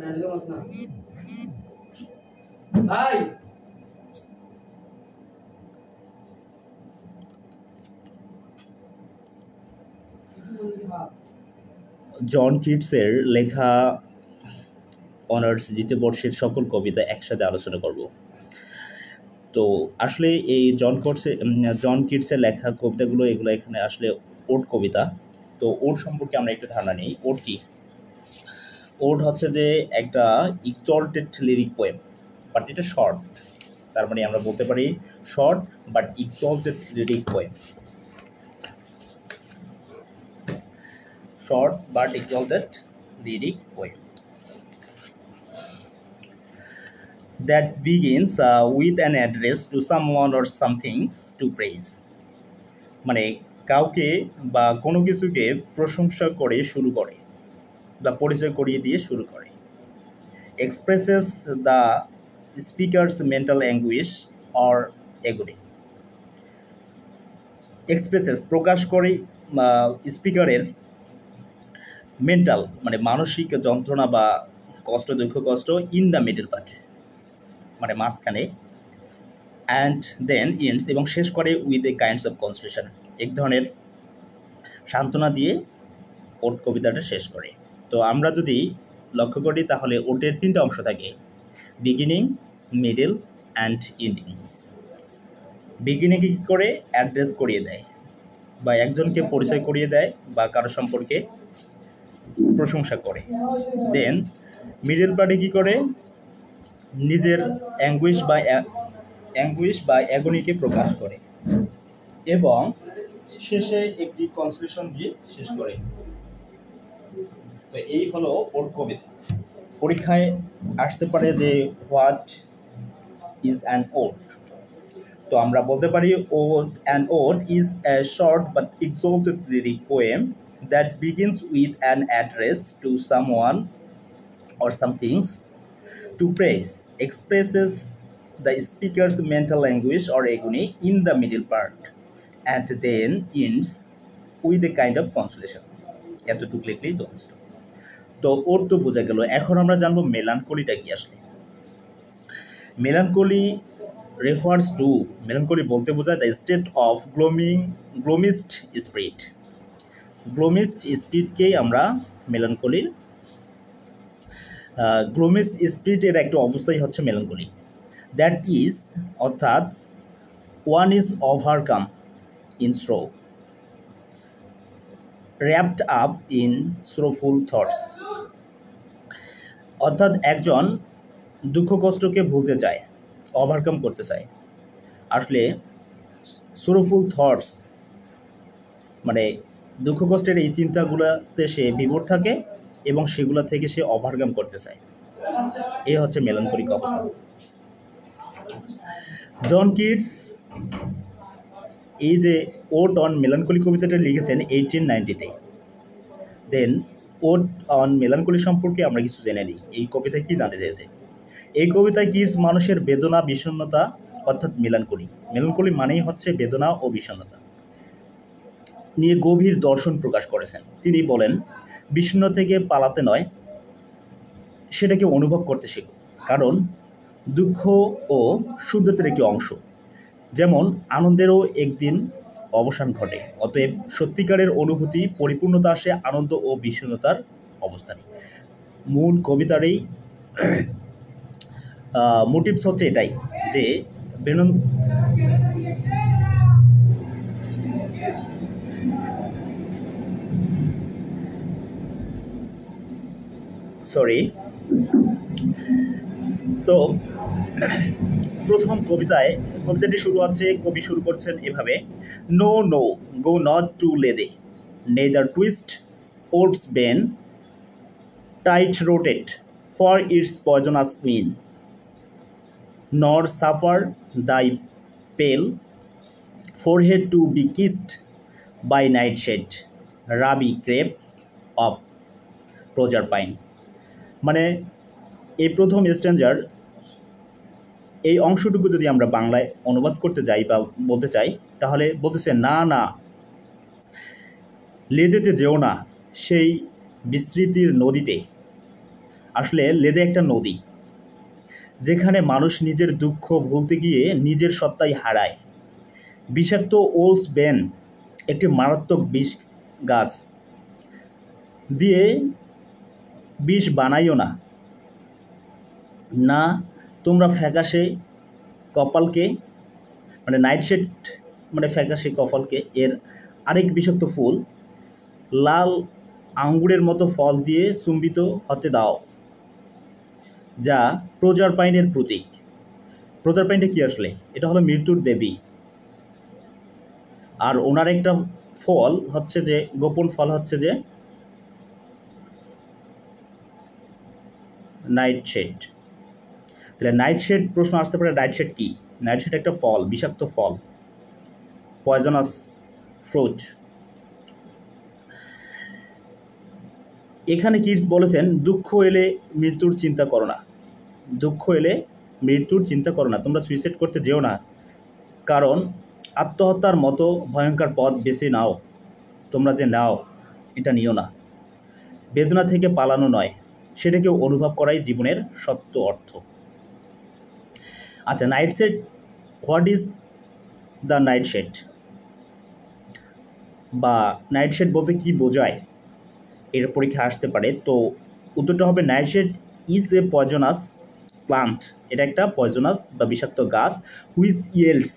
জন কিটসের লেখা অনার্স দ্বিতীয় বর্ষের সকল কবিতা একসাথে আলোচনা করব। তো আসলে এই জন কিটসের লেখা কবিতাগুলো এগুলো এখানে আসলে ওড কবিতা। তো ওড সম্পর্কে আমরা একটু ধারণা নিই। ওড কি? ওড হচ্ছে যে একটা এক্সল্টেড লিরিক পোয়েম, বাট এটা শর্ট। তার মানে আমরা বলতে পারি short but exalted lyric poem. short but exalted lyric poem that begins with an address to someone or some things to praise. মানে কাউকে বা কোনো কিছুকে প্রশংসা করে শুরু করে বা পরিচয় করিয়ে দিয়ে শুরু করে। expresses the speaker's mental anguish or agony. expresses প্রকাশ করে স্পিকারের মেন্টাল মানে মানসিক যন্ত্রণা বা কষ্ট, দুঃখ কষ্ট, ইন দ্য মিডল পার্ট মানে মাঝখানে, অ্যান্ড দেন এন্ডস এবং শেষ করে with a kinds of consolation, এক ধরনের সান্ত্বনা দিয়ে ওট কবিতাটা শেষ করে। তো আমরা যদি লক্ষ্য করি তাহলে ওটের তিনটা অংশ থাকে, বিগিনিং, মিডল অ্যান্ড এন্ডিং। বিগিনিংয়ে কী করে অ্যাড্রেস করিয়ে দেয় বা একজনকে পরিচয় করিয়ে দেয় বা কারো সম্পর্কে প্রশংসা করে। দেন মিডল পার্টে কী করে নিজের অ্যাঙ্গুইশ বা অ্যাগনিকে প্রকাশ করে এবং শেষে একটি কনক্লুশন দিয়ে শেষ করে। তো এই হলো ওর কবিতা। পরীক্ষায় আসতে পারে যে হোয়াট ইজ অ্যান ওড। তো আমরা বলতে পারি an ode is a short but exalted lyric poem that begins with an address to someone or some things to praise, expresses the speaker's mental anguish or agony in the middle part, and then ends with a kind of consolation. এতটুকু লিখলেই যথেষ্ট। তো ওর তো বোঝা গেল। এখন আমরা জানবো মেলানকোলিটা কি আসলে। মেলানকোলি refers to, মেলানকোলি বলতে বোঝায় the state of gloomiest spirit. Gloomiest স্পিরিটকেই আমরা মেলানকোলির গ্লোমিস্ট স্পিরিটের একটা অবস্থাই হচ্ছে মেলানকোলি। দ্যাট ইজ অর্থাৎ one is overcome in sorrow, wrapped up in sorrowful thoughts. অর্থাৎ একজন দুঃখ কষ্টকে ভুলতে চায়, ওভারকাম করতে চায়। আসলে স্রোফুল থটস মানে দুঃখ কষ্টের এই চিন্তাগুলোতে সে বিভোর থাকে এবং সেগুলো থেকে সে ওভারকাম করতে চায়। এই হচ্ছে মেলানকোলিক অবস্থা। জন কিটস এই যে ওড অন মেলানকোলি কবিতাটা লিখেছেন 1890-তে। দেন ওড অন মেলানকোলি সম্পর্কে আমরা কিছু জেনে নিই। এই কবিতায় কী জানতে চেয়েছে? এই কবিতায় কিটস মানুষের বেদনা, বিষণ্ণতা অর্থাৎ মেলানকোলি মানেই হচ্ছে বেদনা ও বিষণ্ণতা নিয়ে গভীর দর্শন প্রকাশ করেছেন। তিনি বলেন, বিষণ্ণ থেকে পালাতে নয়, সেটাকে অনুভব করতে শেখো, কারণ দুঃখ ও শুদ্ধতার একটি অংশ। যেমন আনন্দেরও একদিন অবসান ঘটে, অতএব সত্যিকারের অনুভূতি পরিপূর্ণতা আসে আনন্দ ও বিষণ্ণতার অবস্থানে। মূল কবিতার এই মোটিভস হচ্ছে এটাই যে তো প্রথম কবিতাটি কবি শুরু করছেন এভাবে, no no go not to Lethe, neither twist wolfsbane tight rooted for its poisonous wine, nor suffer thy pale forehead to be kissed by nightshade, ruby grape of Proserpine. মানে এই প্রথম স্ট্যাঞ্জার এই অংশটুকু যদি আমরা বাংলায় অনুবাদ করতে যাই বা বলতে চাই, তাহলে বলতেছে, না না লেদেতে যেও না, সেই বিস্মৃতির নদীতে আসলে লেদে একটা নদী, যেখানে মানুষ নিজের দুঃখ ভুলতে গিয়ে নিজের সত্তাই হারায়। বিষাক্ত ওলস বেন একটি মারাত্মক বিষ গাছ দিয়ে বিষ বানাইও না। না তোমরা ফ্যাকাশে কপালকে মানে নাইটশেড মানে ফ্যাকাশে কপালকে এর আরেক বিষাক্ত ফুল লাল আঙ্গুরের মতো ফল দিয়ে চুম্বিত হতে দাও, যা প্রজারপাইনের প্রতীক। প্রজারপাইনটা কি আসলে? এটা হলো মৃত্যুর দেবী। আর ওনার একটা ফল হচ্ছে যে গোপন ফল হচ্ছে যে নাইটশেড। তাহলে নাইটশেড প্রশ্ন আসতে পারে, নাইটশেড কি? নাইটশেড একটা ফল, বিষাক্ত ফল, পয়জনাস ফ্রুট। এখানে কিডস বলেছেন দুঃখ এলে মৃত্যুর চিন্তা করো না। দুঃখ এলে মৃত্যুর চিন্তা করো না, তোমরা সুইসাইড করতে যেও না, কারণ আত্মহত্যার মতো ভয়ঙ্কর পথ বেছে নাও তোমরা যে নাও, এটা নিও না। বেদনা থেকে পালানো নয়, সেটাকে অনুভব করাই জীবনের সত্য অর্থ। আচ্ছা, nightshade, what is the nightshade বা নাইটশেড বলতে কি বোঝায়, এর পরীক্ষা আসতে পারে। তো উত্তরটা হবে nightshade is a poisonous plant. এটা একটা পয়জনাস বা বিষাক্ত গাছ, হুইচ ইয়েল্ডস,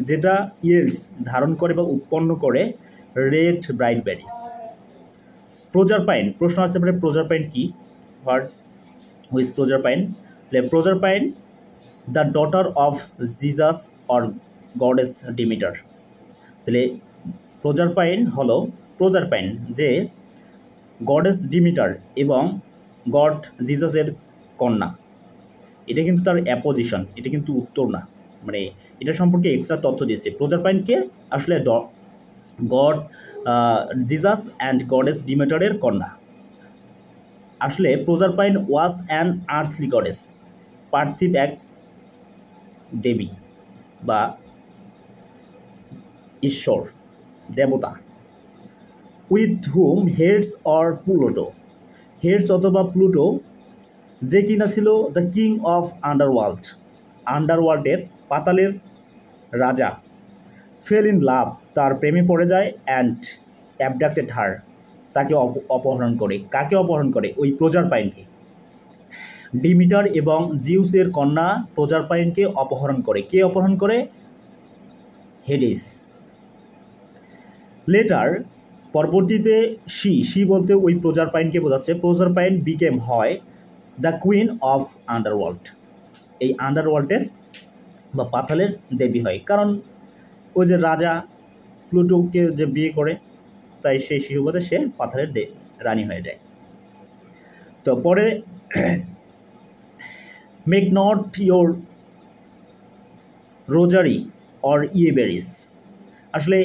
যেটা ইয়েল্ডস ধারণ করে বা উৎপন্ন করে রেড ব্রাইট বেরিজ। প্রজারপাইন প্রশ্ন আসতে পারে, প্রজারপাইন কি? What who's Proserpine? তাহলে Proserpine the daughter of Zeus or goddess Demeter. তাহলে প্রজারপাইন হলো প্রজারপাইন যে গডেস ডিমিটার এবং গড জিজাসের কন্যা। এটা কিন্তু তার অ্যাপোজিশন, এটা কিন্তু উত্তর না, মানে এটা সম্পর্কে এক্সট্রা তথ্য দিয়েছে। প্রজারপাইনকে আসলে গড জিজাস অ্যান্ড গডেস ডিমিটারের কন্যা। আসলে Proserpine was an earthly goddess, পার্থিব এক দেবী বা ঈশ্বর দেবতা। With whom Hades or Pluto, Hades অথবা প্লুটো, যে কিনা ছিল দ্য কিং অফ আন্ডারওয়ার্ল্ড, আন্ডারওয়ার্ল্ডের পাতালের রাজা। ফেল ইন লাভ, তার প্রেমে পড়ে যায়, অ্যান্ড অ্যাবডাক্টেড হার, তাকে অপহরণ করে। কাকে অপহরণ করে? ওই প্রজারপাইনকে। ডিমিটার এবং জিউসের কন্যা প্রজারপাইনকে অপহরণ করে। কে অপহরণ করে? হেডিস। লেটার, পরবর্তীতে সি বলতে ওই প্রজারপাইনকে বোঝাচ্ছে। প্রজারপাইন বিকেম হয় দ্য কুইন অফ আন্ডারওয়ার্ল্ড, এই আন্ডারওয়ার্ল্ডের বা পাতালের দেবী হয়, কারণ ওই যে রাজা প্লুটোকে যে বিয়ে করে, তাই সেই সুবাদে সে পাতালের রানী হয়ে যায়। তো পরে make not your rosary of yewberries. আসলে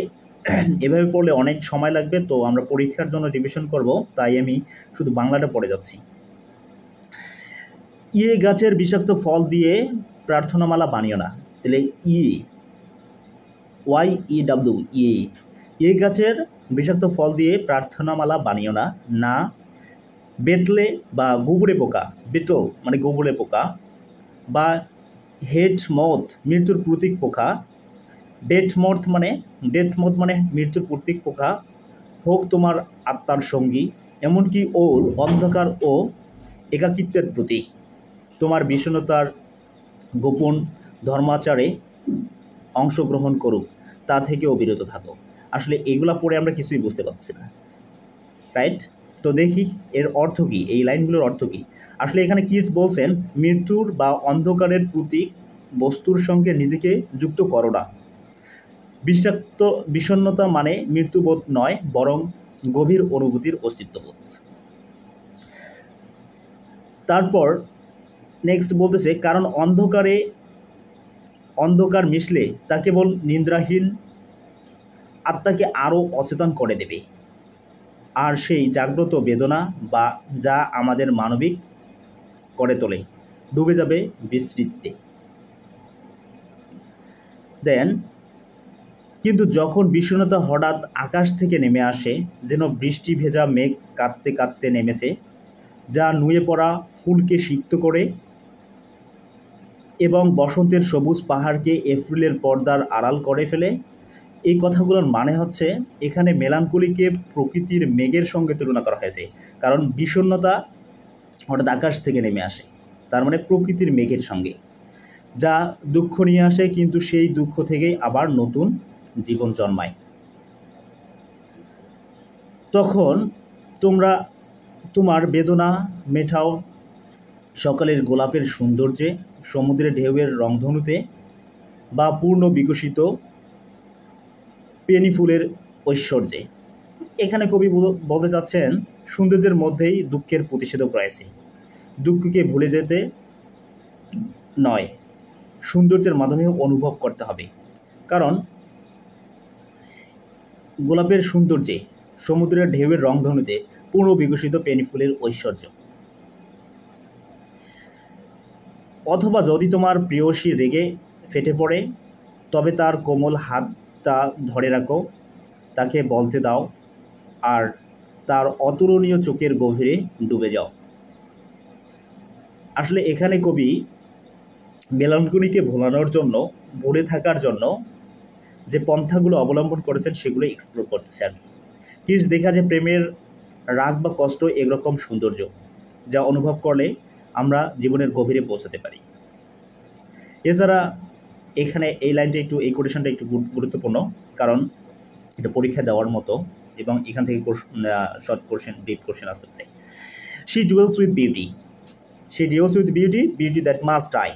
এভাবে পড়লে অনেক সময় লাগবে, তো আমরা পরীক্ষার জন্য রিভিশন করব, তাই আমি শুধু বাংলাটা পড়ে যাচ্ছি। ইয়ে গাছের বিষাক্ত ফল দিয়ে প্রার্থনামালা বানিও না। তাহলে YEW ইয়ে গাছের বিষাক্ত ফল দিয়ে প্রার্থনামালা বানিও না। না বেটলে বা গোবরে পোকা, বেটল মানে গোবরে পোকা, বা হেড মথ মৃত্যুর প্রতীক পোকা, ডেথ মথ মানে মৃত্যুর প্রতীক পোকা হোক তোমার আত্মার সঙ্গী, এমনকি ওর অন্ধকার ও একাকিত্বের প্রতীক। তোমার বিষণ্ণতার গোপন ধর্মাচারে অংশগ্রহণ করুক, তা থেকেও বিরত থাকো। আসলে এগুলা পড়ে আমরা কিছুই বুঝতে পারছি না, রাইট? তো দেখি এর অর্থ কী, এই লাইনগুলোর অর্থ কী। আসলে এখানে কিডস বলছেন মৃত্যুর বা অন্ধকারের প্রতীক বস্তুর সঙ্গে নিজেকে যুক্ত করো না। বিষণ্ণতা মানে মৃত্যুবোধ নয়, বরং গভীর অনুভূতির অস্তিত্ববোধ। তারপর নেক্সট বলতেছে, কারণ অন্ধকার মিশলে তা কেবল নিদ্রাহীন আত্মাকে আরও অচেতন করে দেবে, আর সেই জাগ্রত বেদনা বা যা আমাদের মানবিক করে তোলে ডুবে যাবে বিস্মৃতিতে। দেন কিন্তু যখন বিষণ্ণতা হঠাৎ আকাশ থেকে নেমে আসে, যেন বৃষ্টি ভেজা মেঘ কাঁদতে কাঁদতে নেমেছে, যা নুয়ে পড়া ফুলকে সিক্ত করে এবং বসন্তের সবুজ পাহাড়কে এপ্রিলের পর্দার আড়াল করে ফেলে। এই কথাগুলোর মানে হচ্ছে এখানে মেলানকোলিকে প্রকৃতির মেঘের সঙ্গে তুলনা করা হয়েছে, কারণ বিষণ্ণতা হঠাৎ আকাশ থেকে নেমে আসে, তার মানে প্রকৃতির মেঘের সঙ্গে, যা দুঃখ নিয়ে আসে, কিন্তু সেই দুঃখ থেকেই আবার নতুন জীবন জন্মায়। তখন তোমার বেদনা মেটাও সকালের গোলাপের সৌন্দর্যে, সমুদ্রের ঢেউয়ের রংধনুতে, বা পূর্ণ বিকশিত পেনি ফুলের ঐশ্বর্যে। এখানে কবি বলতে চাচ্ছেন সৌন্দর্যের মধ্যেই দুঃখের প্রতিষেধক রয়েছে। দুঃখকে ভুলে যেতে নয়, সৌন্দর্যের মাধ্যমে অনুভব করতে হবে। কারণ গোলাপের সৌন্দর্যে, সমুদ্রের ঢেউয়ের রংধনুতে, পূর্ণ বিকশিত পেনি ফুলের ঐশ্বর্য। অথবা যদি তোমার প্রেয়সী রেগে ফেটে পড়ে, তবে তার কোমল হাতটা ধরে রাখো, তাকে বলতে দাও, আর তার অতুলনীয় চোখের গভীরে ডুবে যাও। আসলে এখানে কবি মেলানকোলিকে ভোলানোর জন্য, ভুলে থাকার জন্য যে পন্থাগুলো অবলম্বন করেছেন সেগুলো এক্সপ্লোর করতেছে আর কি। কিস দেখা যে প্রেমের রাগ বা কষ্ট একরকম সৌন্দর্য, যা অনুভব করলে আমরা জীবনের গভীরে পৌঁছাতে পারি। এছাড়া এখানে এই লাইনটা একটু, এই কোটেশনটা একটু গুরুত্বপূর্ণ, কারণ এটা পরীক্ষা দেওয়ার মতো, এবং এখান থেকে শর্ট কোশ্চেন, ডিপ কোশ্চেন আসতে পারে। She dwells with beauty. She deals with beauty, beauty that must die,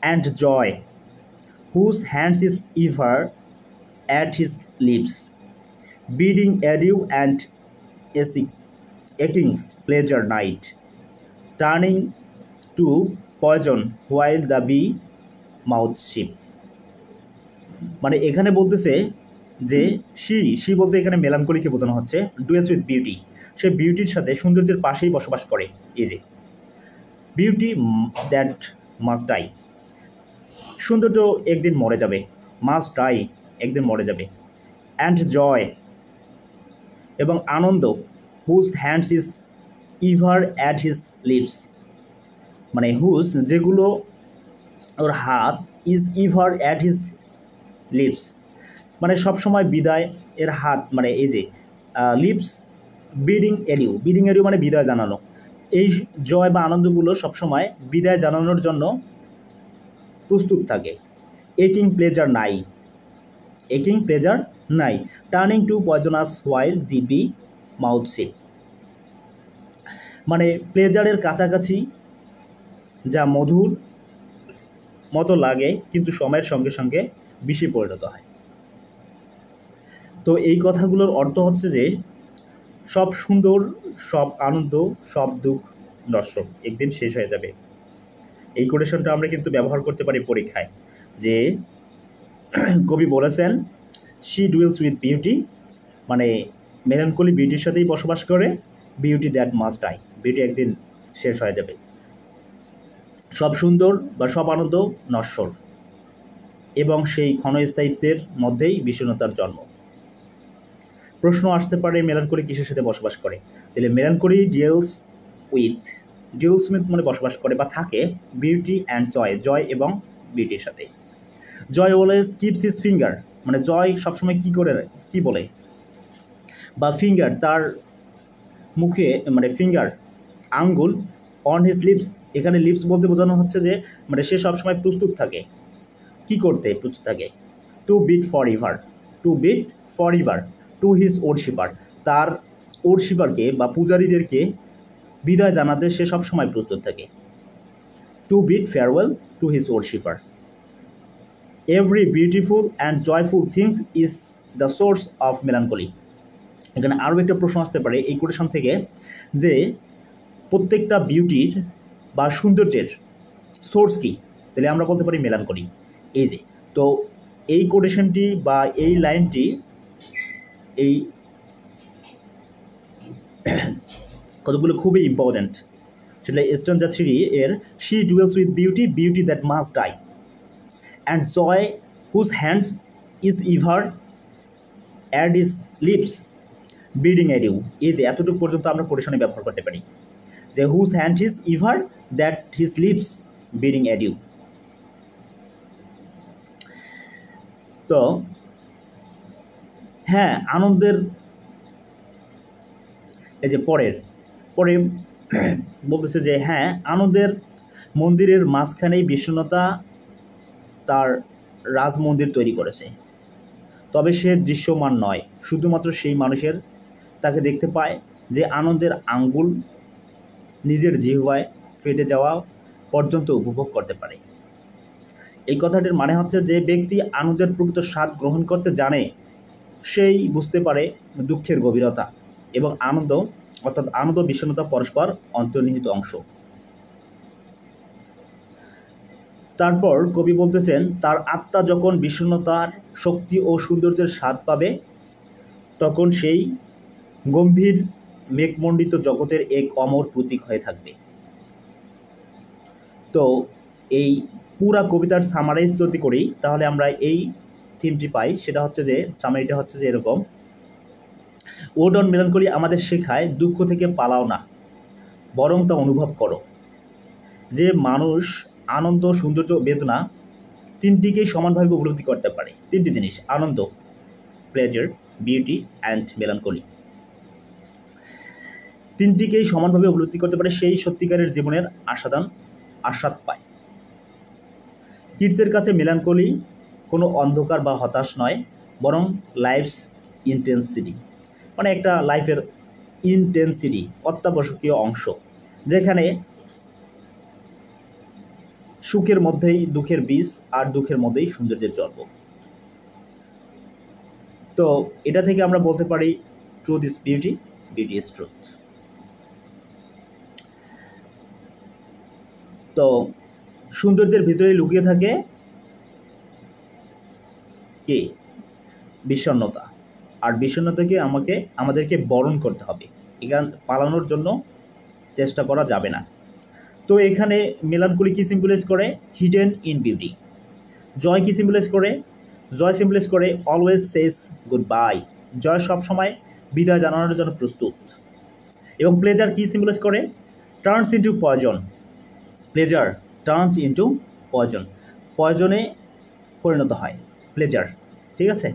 and joy, whose hands is ever at his lips, bidding adieu and aching's pleasure night, turning to poison while the bee mouth sheep. মানে এখানে বলতেছে যে C বলতে এখানে মেলানকোলিকে বোঝানো হচ্ছে, duels with beauty, সে বিউটির সাথে সৌন্দর্যের পাশেই বসবাস করে। এই যে বিউটি দ্যাট মাস্ট ডাই, সৌন্দর্য একদিন মরে যাবে, মাস্ট ডাই একদিন মরে যাবে, অ্যান্ড জয় এবং আনন্দ, whose hands is ever at his lips, মানে হুজ যেগুলো ওর হাত, is ever at his lips মানে সবসময় বিদায় এর হাত, মানে এই যে lips, bidding adieu, bidding adieu মানে বিদায় জানানো। এই জয় বা আনন্দগুলো সবসময় বিদায় জানানোর জন্য প্রস্তুত থাকে। একিং প্লেজার নাই, একিং প্লেজার নাই, টার্নিং টু পয়জনাস হোয়াইল দি বি মাউথ শিপ, মানে প্লেজারের কাছাকাছি যা মধুর মতো লাগে, কিন্তু সময়ের সঙ্গে সঙ্গে বিষে পরিণত হয়। তো এই কথাগুলোর অর্থ হচ্ছে যে সব সুন্দর, সব আনন্দ, সব দুঃখ নশ্বর, একদিন শেষ হয়ে যাবে। এই কোটেশনটা আমরা কিন্তু ব্যবহার করতে পারি পরীক্ষায়, যে কবি বলেছেন শি ডুয়েলস উইথ বিউটি, মানে মেলানকোলি বিউটির সাথেই বসবাস করে, beauty that must die, beauty একদিন শেষ হয়ে যাবে। সব সুন্দর বা সব আনন্দ নশ্বর, এবং সেই ক্ষণস্থায়িত্বের মধ্যেই বিষণ্ণতার জন্ম। প্রশ্ন আসতে পারে মেলানকোলি কিসের সাথে বসবাস করে? তাহলে মেলানকোলি ডিউলস মানে বসবাস করে বা থাকে, বিউটি অ্যান্ড জয়, জয় এবং বিউটির সাথে। জয় অলওয়েজ কিপস হিজ ফিঙ্গার, মানে জয় সবসময় কি বলে, বা ফিঙ্গার তার মুখে, মানে ফিঙ্গার আঙ্গুল, অন হিজ লিপস, এখানে লিপস বলতে বোঝানো হচ্ছে যে মানে সে সবসময় প্রস্তুত থাকে, কি করতে প্রস্তুত থাকে, to bid forever, to bid forever to his worshipper, তার ওরশিপারকে বা পূজারীদেরকে বিদায় জানাতে সে সবসময় প্রস্তুত থাকে, to bid farewell to his worshipper. Every beautiful and joyful things is the source of melancholy. এখানে আরও একটা প্রশ্ন আসতে পারে এই কোটেশন থেকে, যে প্রত্যেকটা বিউটির বা সৌন্দর্যের সোর্স কী? তাহলে আমরা বলতে পারি মেলানকোলি। এই যে, তো এই কোটেশনটি বা এই লাইনটি, এই কতগুলো খুবই ইম্পর্ট্যান্ট। সেটা স্ট্যানজা 3 এর she dwells with beauty, beauty that must die, and joy whose hands is ever at his lips, bidding adieu. এই যে এতটুকু পর্যন্ত আমরা কোটেশনে ব্যবহার করতে পারি। যে whose hand is ever that his lips bidding adieu. তো হ্যাঁ, আনন্দের এই যে পরে বলতেছে যে হ্যাঁ, আনন্দের মন্দিরের মাঝখানেই বিষণ্ণতা তার রাজমন্দির তৈরি করেছে, তবে সে দৃশ্যমান নয়, শুধুমাত্র সেই মানুষের তাকে দেখতে পায় যে আনন্দের আঙ্গুল নিজের জিহ্বায় ফেটে যাওয়া পর্যন্ত উপভোগ করতে পারে। এই কথাটির মানে হচ্ছে যে ব্যক্তি আনন্দের প্রকৃত স্বাদ গ্রহণ করতে জানে, সেই বুঝতে পারে দুঃখের গভীরতা এবং আনন্দ, অর্থাৎ আনন্দ বিষণ্ণতা পরস্পর অন্তর্নিহিত অংশ। তারপর কবি বলতেছেন, তার আত্মা যখন বিষণ্ণতার শক্তি ও সৌন্দর্যের স্বাদ পাবে, তখন সেই গম্ভীর মেঘমণ্ডিত জগতের এক অমর প্রতীক হয়ে থাকবে। তো এই পুরা কবিতার সামারাইজ যদি করি, তাহলে আমরা এই থিমটি পাই। সেটা হচ্ছে যে সামারিটা হচ্ছে যে এরকম: ওড অন মেলানকলি আমাদের শেখায় দুঃখ থেকে পালাও না, বরং তা অনুভব করো। যে মানুষ আনন্দ, সৌন্দর্য, বেদনা তিনটিকেই সমানভাবে উপলব্ধি করতে পারে, তিনটি জিনিস: আনন্দ, প্লেজার, বিউটি অ্যান্ড মেলানকলি, তিনটিকেই সমানভাবে উপলব্ধি করতে পারে, সেই সত্যিকারের জীবনের আস্বাদ পায়। কিডসের কাছে মেলানকলি কোনো অন্ধকার বা হতাশ নয়, বরং লাইফস ইন্টেন্সিটি, মানে একটা লাইফের ইন্টেন্সিটি, অত্যাবশ্যকীয় অংশ, যেখানে সুখের মধ্যেই দুঃখের বীজ আর দুঃখের মধ্যেই সৌন্দর্যের জন্ম। তো এটা থেকে আমরা বলতে পারি truth is beauty, beauty is truth. তো সৌন্দর্যের ভিতরে লুকিয়ে থাকে কি? বিষণ্ণতা। আর বিষণ্ণতাকে আমাদেরকে বরণ করতে হবে, এখান পালানোর জন্য চেষ্টা করা যাবে না। তো এখানে মেলানকলি কি সিম্বলাইজ করে? Hidden in beauty. জয় কি সিম্বলাইজ করে? জয় সিম্বলাইজ করে অলওয়েজ সেজ গুড বাই। জয় সবসময় বিদায় জানানোর জন্য প্রস্তুত। এবং প্লেজার কি সিম্বলাইজ করে? Turns into poison. Pleasure turns into poison, পয়জনে পরিণত হয় প্লেজার, ঠিক আছে।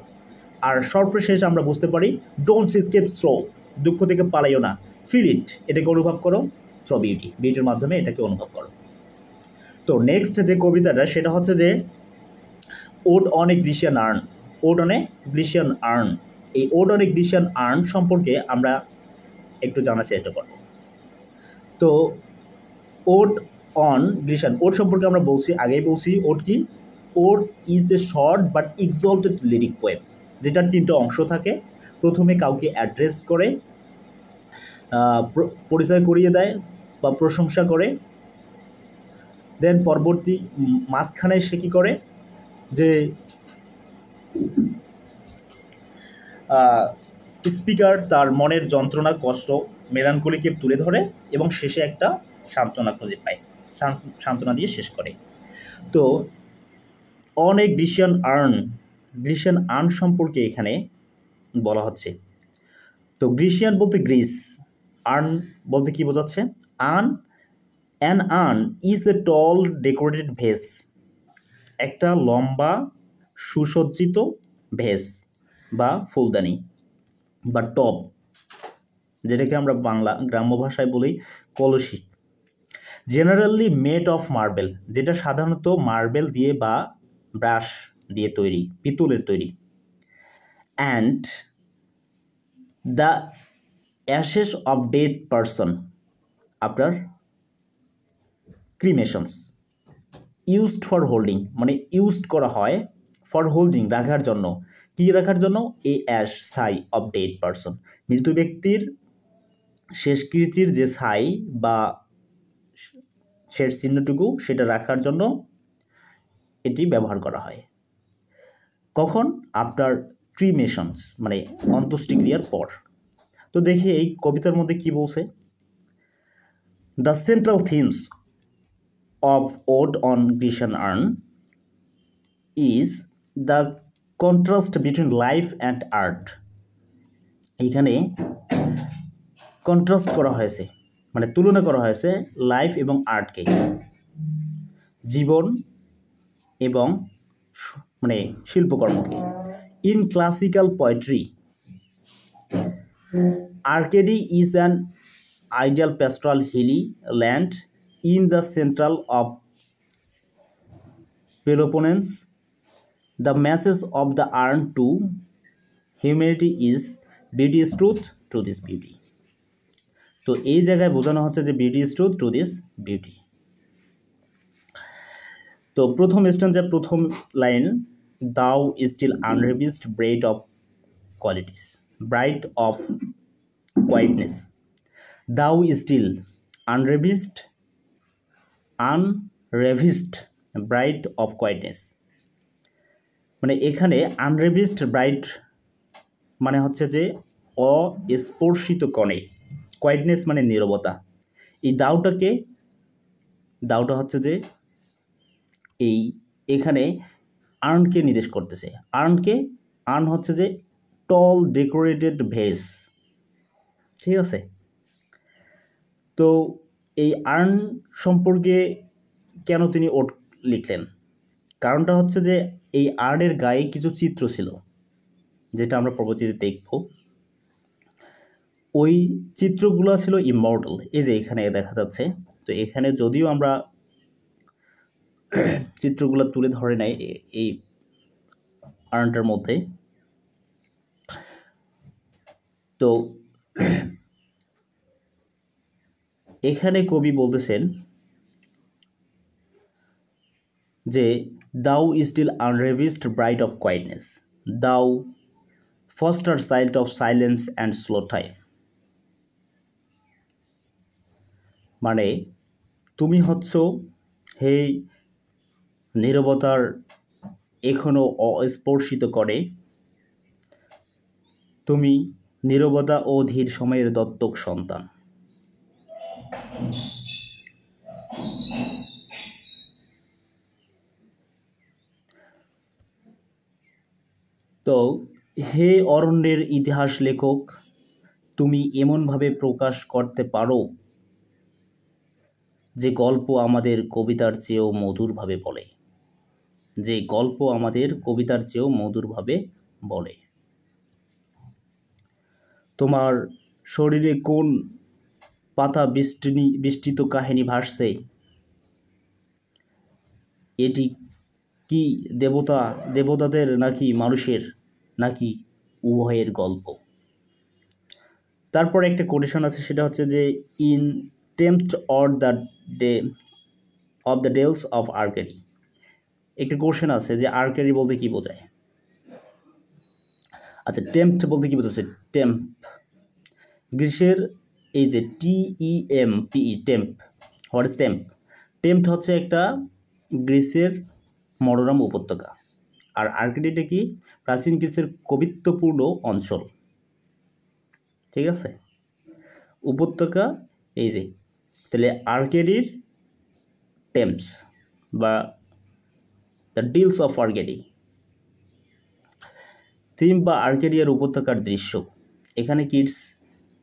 আর সর্বশেষ আমরা বুঝতে পারি ডোন্ট এসকেপ থ্রো, দুঃখ থেকে পালাইও না, ফিল ইট, এটাকে অনুভব করো, থ্রো বিউটি, বিউটির মাধ্যমে এটাকে অনুভব করো। তো নেক্সট যে কবিতাটা সেটা হচ্ছে যে ode on a Grecian urn. Ode on a Grecian urn, এই ode on a Grecian urn সম্পর্কে আমরা একটু জানার চেষ্টা করব। তো ওড অন গ্রিসিয়ান, ওড সম্পর্কে আমরা আগেই বলছি ওড কি? Ode is a short but exalted lyric poem, যেটার তিনটা অংশ থাকে। প্রথমে কাউকে অ্যাড্রেস করে, পরিচয় করিয়ে দেয় বা প্রশংসা করে, দেন পরবর্তী মাঝখানে সে কী করে, যে স্পিকার তার মনের যন্ত্রণা, কষ্ট, মেলানকলিকে তুলে ধরে এবং শেষে একটা সান্ত্বনা খুঁজে পায়, সান্ত্বনা দিয়ে শেষ করে। তো অন এ গ্রিসিয়ান আর্ন সম্পর্কে এখানে বলা হচ্ছে। তো গ্রিসিয়ান বলতে গ্রিস, আর্ন বলতে কি বোঝাচ্ছে? An urn is a tall decorated vase, একটা লম্বা সুসজ্জিত ভেস বা ফুলদানি বা টব, যেটাকে আমরা বাংলা গ্রাম্য ভাষায় বলি কলসি। জেনারেলি মেড অফ মার্বেল, যেটা সাধারণত মার্বেল দিয়ে বা ব্রাশ দিয়ে তৈরি, পিতলের তৈরি। And the ashes of dead person after cremations used for holding, মানে ইউজড করা হয় ফর হোল্ডিং, রাখার জন্য। কী রাখার জন্য? এ অ্যাশ, ছাই, অফ ডেড পারসন, মৃত ব্যক্তির শেষকৃতির যে ছাই বা শেষ চিহ্নটুকু, সেটা রাখার জন্য এটি ব্যবহার করা হয়। কখন? আফটার ক্রিমেশনস, মানে অন্ত্যেষ্টিক্রিয়ার পর। তো দেখি এই কবিতার মধ্যে কি বলছে। The central themes of Ode on Grecian Urn is the contrast between life and art. এখানে কন্ট্রাস্ট করা হয়েছে মানে তুলনা করা হয়েছে লাইফ এবং আর্টকে, জীবন এবং মানে শিল্পকর্মকে। In classical poetry Arcady is an ideal pastoral hilly land in the central of Peloponnese. The message of the urn to humanity is beauty is truth to this beauty. তো এই জায়গায় বোঝানো হচ্ছে যে beauty is truth to this beauty. তো প্রথম স্ট্যান্জার প্রথম line, thou still unravished bride of qualities, bride of quietness. Thou still unravished bride of quietness, মানে এখানে আনরেভিসড ব্রাইট মানে হচ্ছে যে অস্পর্শিত কণে, কোয়াইটনেস মানে নীরবতা। এই দাওটা হচ্ছে যে এই এখানে আর্নকে নির্দেশ করতেছে। আর্ন হচ্ছে যে টল ডেকোরেটেড ভেস, ঠিক আছে। তো এই আর্ন সম্পর্কে কেন তিনি ওট লিখলেন, কারণটা হচ্ছে যে এই আর্নের গায়ে কিছু চিত্র ছিল, যেটা আমরা পরবর্তীতে দেখব। ওই চিত্রগুলো ছিল ইমর্টাল, এই যে এখানে দেখা যাচ্ছে। তো এখানে যদিও আমরা চিত্রগুলো তুলে ধরে নাই এই আর্নটার মধ্যে, তো এখানে কবি বলতেছেন যে thou still unravished bride of quietness, thou foster child of silence and slow time. মানে তুমি হচ্ছ হে নীরবতার এখনো অস্পর্শিত করে, তুমি নীরবতা ও ধীর সময়ের দত্তক সন্তান। তো হে অরণ্যের ইতিহাস লেখক, তুমি এমনভাবে প্রকাশ করতে পারো যে গল্প আমাদের কবিতার চেয়েও মধুরভাবে বলে, যে গল্প আমাদের কবিতার চেয়েও মধুরভাবে বলে। তোমার শরীরে কোন পাতা বিস্তৃত কাহিনী ভাসছে, এটি কি দেবতাদের নাকি মানুষের, নাকি উভয়ের গল্প? তারপর একটা কোটেশন আছে, সেটা হচ্ছে যে in Tempe or the dales of Arcady. একটা কোশ্চেন আছে যে আর্কেডি বলতে কি বোঝায়। আচ্ছা, টেম্পট বলতে কি বোঝাচ্ছে? টেম্প, গ্রীসের এই যে TEMPE, Tempe. What is Tempe? টেম্পট হচ্ছে একটা গ্রীসের মনোরম উপত্যকা, আর আর্কেডিটা কি? প্রাচীন গ্রীসের কবিত্বপূর্ণ অঞ্চল, ঠিক আছে, উপত্যকা। এই যে তাহলে আর্কেডির টেম্পস বা দ্য ডিলস অফ আর্কেডি। থিম বা আর্কেডিয়ার উপত্যকার দৃশ্য। এখানে কিডস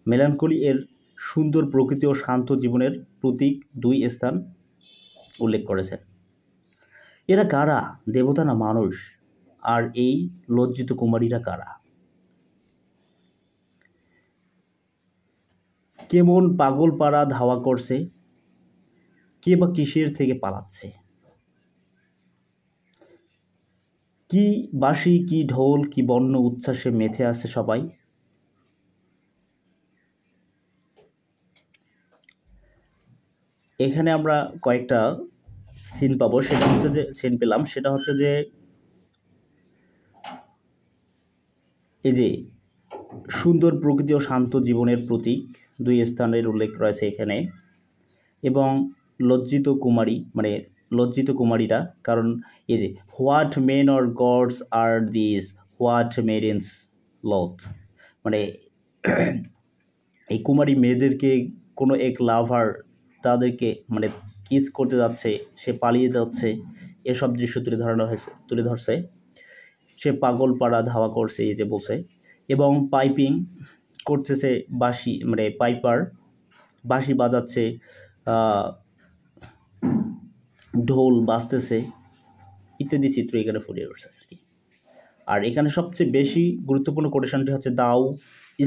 মেলানকলি এর সুন্দর প্রকৃতি ও শান্ত জীবনের প্রতীক দুই স্থান উল্লেখ করেছেন। এরা কারা? দেবতা না মানুষ? আর এই লজ্জিত কুমারীরা কারা? কেমন পাগল পাড়া ধাওয়া করছে, কে বা কিসের থেকে পালাচ্ছে? কি বাঁশি, কি ঢোল, কি বন্য উচ্ছ্বাসে মেতে আছে সবাই। এখানে আমরা কয়েকটা সিন পাবো, সেটা হচ্ছে যে সেটা হচ্ছে যে এই যে সুন্দর প্রকৃতি ও শান্ত জীবনের প্রতীক দুই স্থানের উল্লেখ রয়েছে এখানে, এবং লজ্জিত কুমারীরা, কারণ এই যে what men or gods are this, what maidens loth, মানে এই কুমারী মেয়েদেরকে কোনো এক লাভার তাদেরকে মানে কিস করতে যাচ্ছে, সে পালিয়ে যাচ্ছে, এসব দৃশ্য তুলে ধরছে। সে পাগল পাড়া ধাওয়া করছে, এই যে বলছে, এবং পাইপিং করতেছে বাঁশি, মানে পাইপার বাঁশি বাজাচ্ছে, ঢোল বাজতেছে, ইত্যাদি চিত্র এখানে ফুটে উঠছে আর কি। আর এখানে সবচেয়ে বেশি গুরুত্বপূর্ণ কোটেশনটি হচ্ছে thou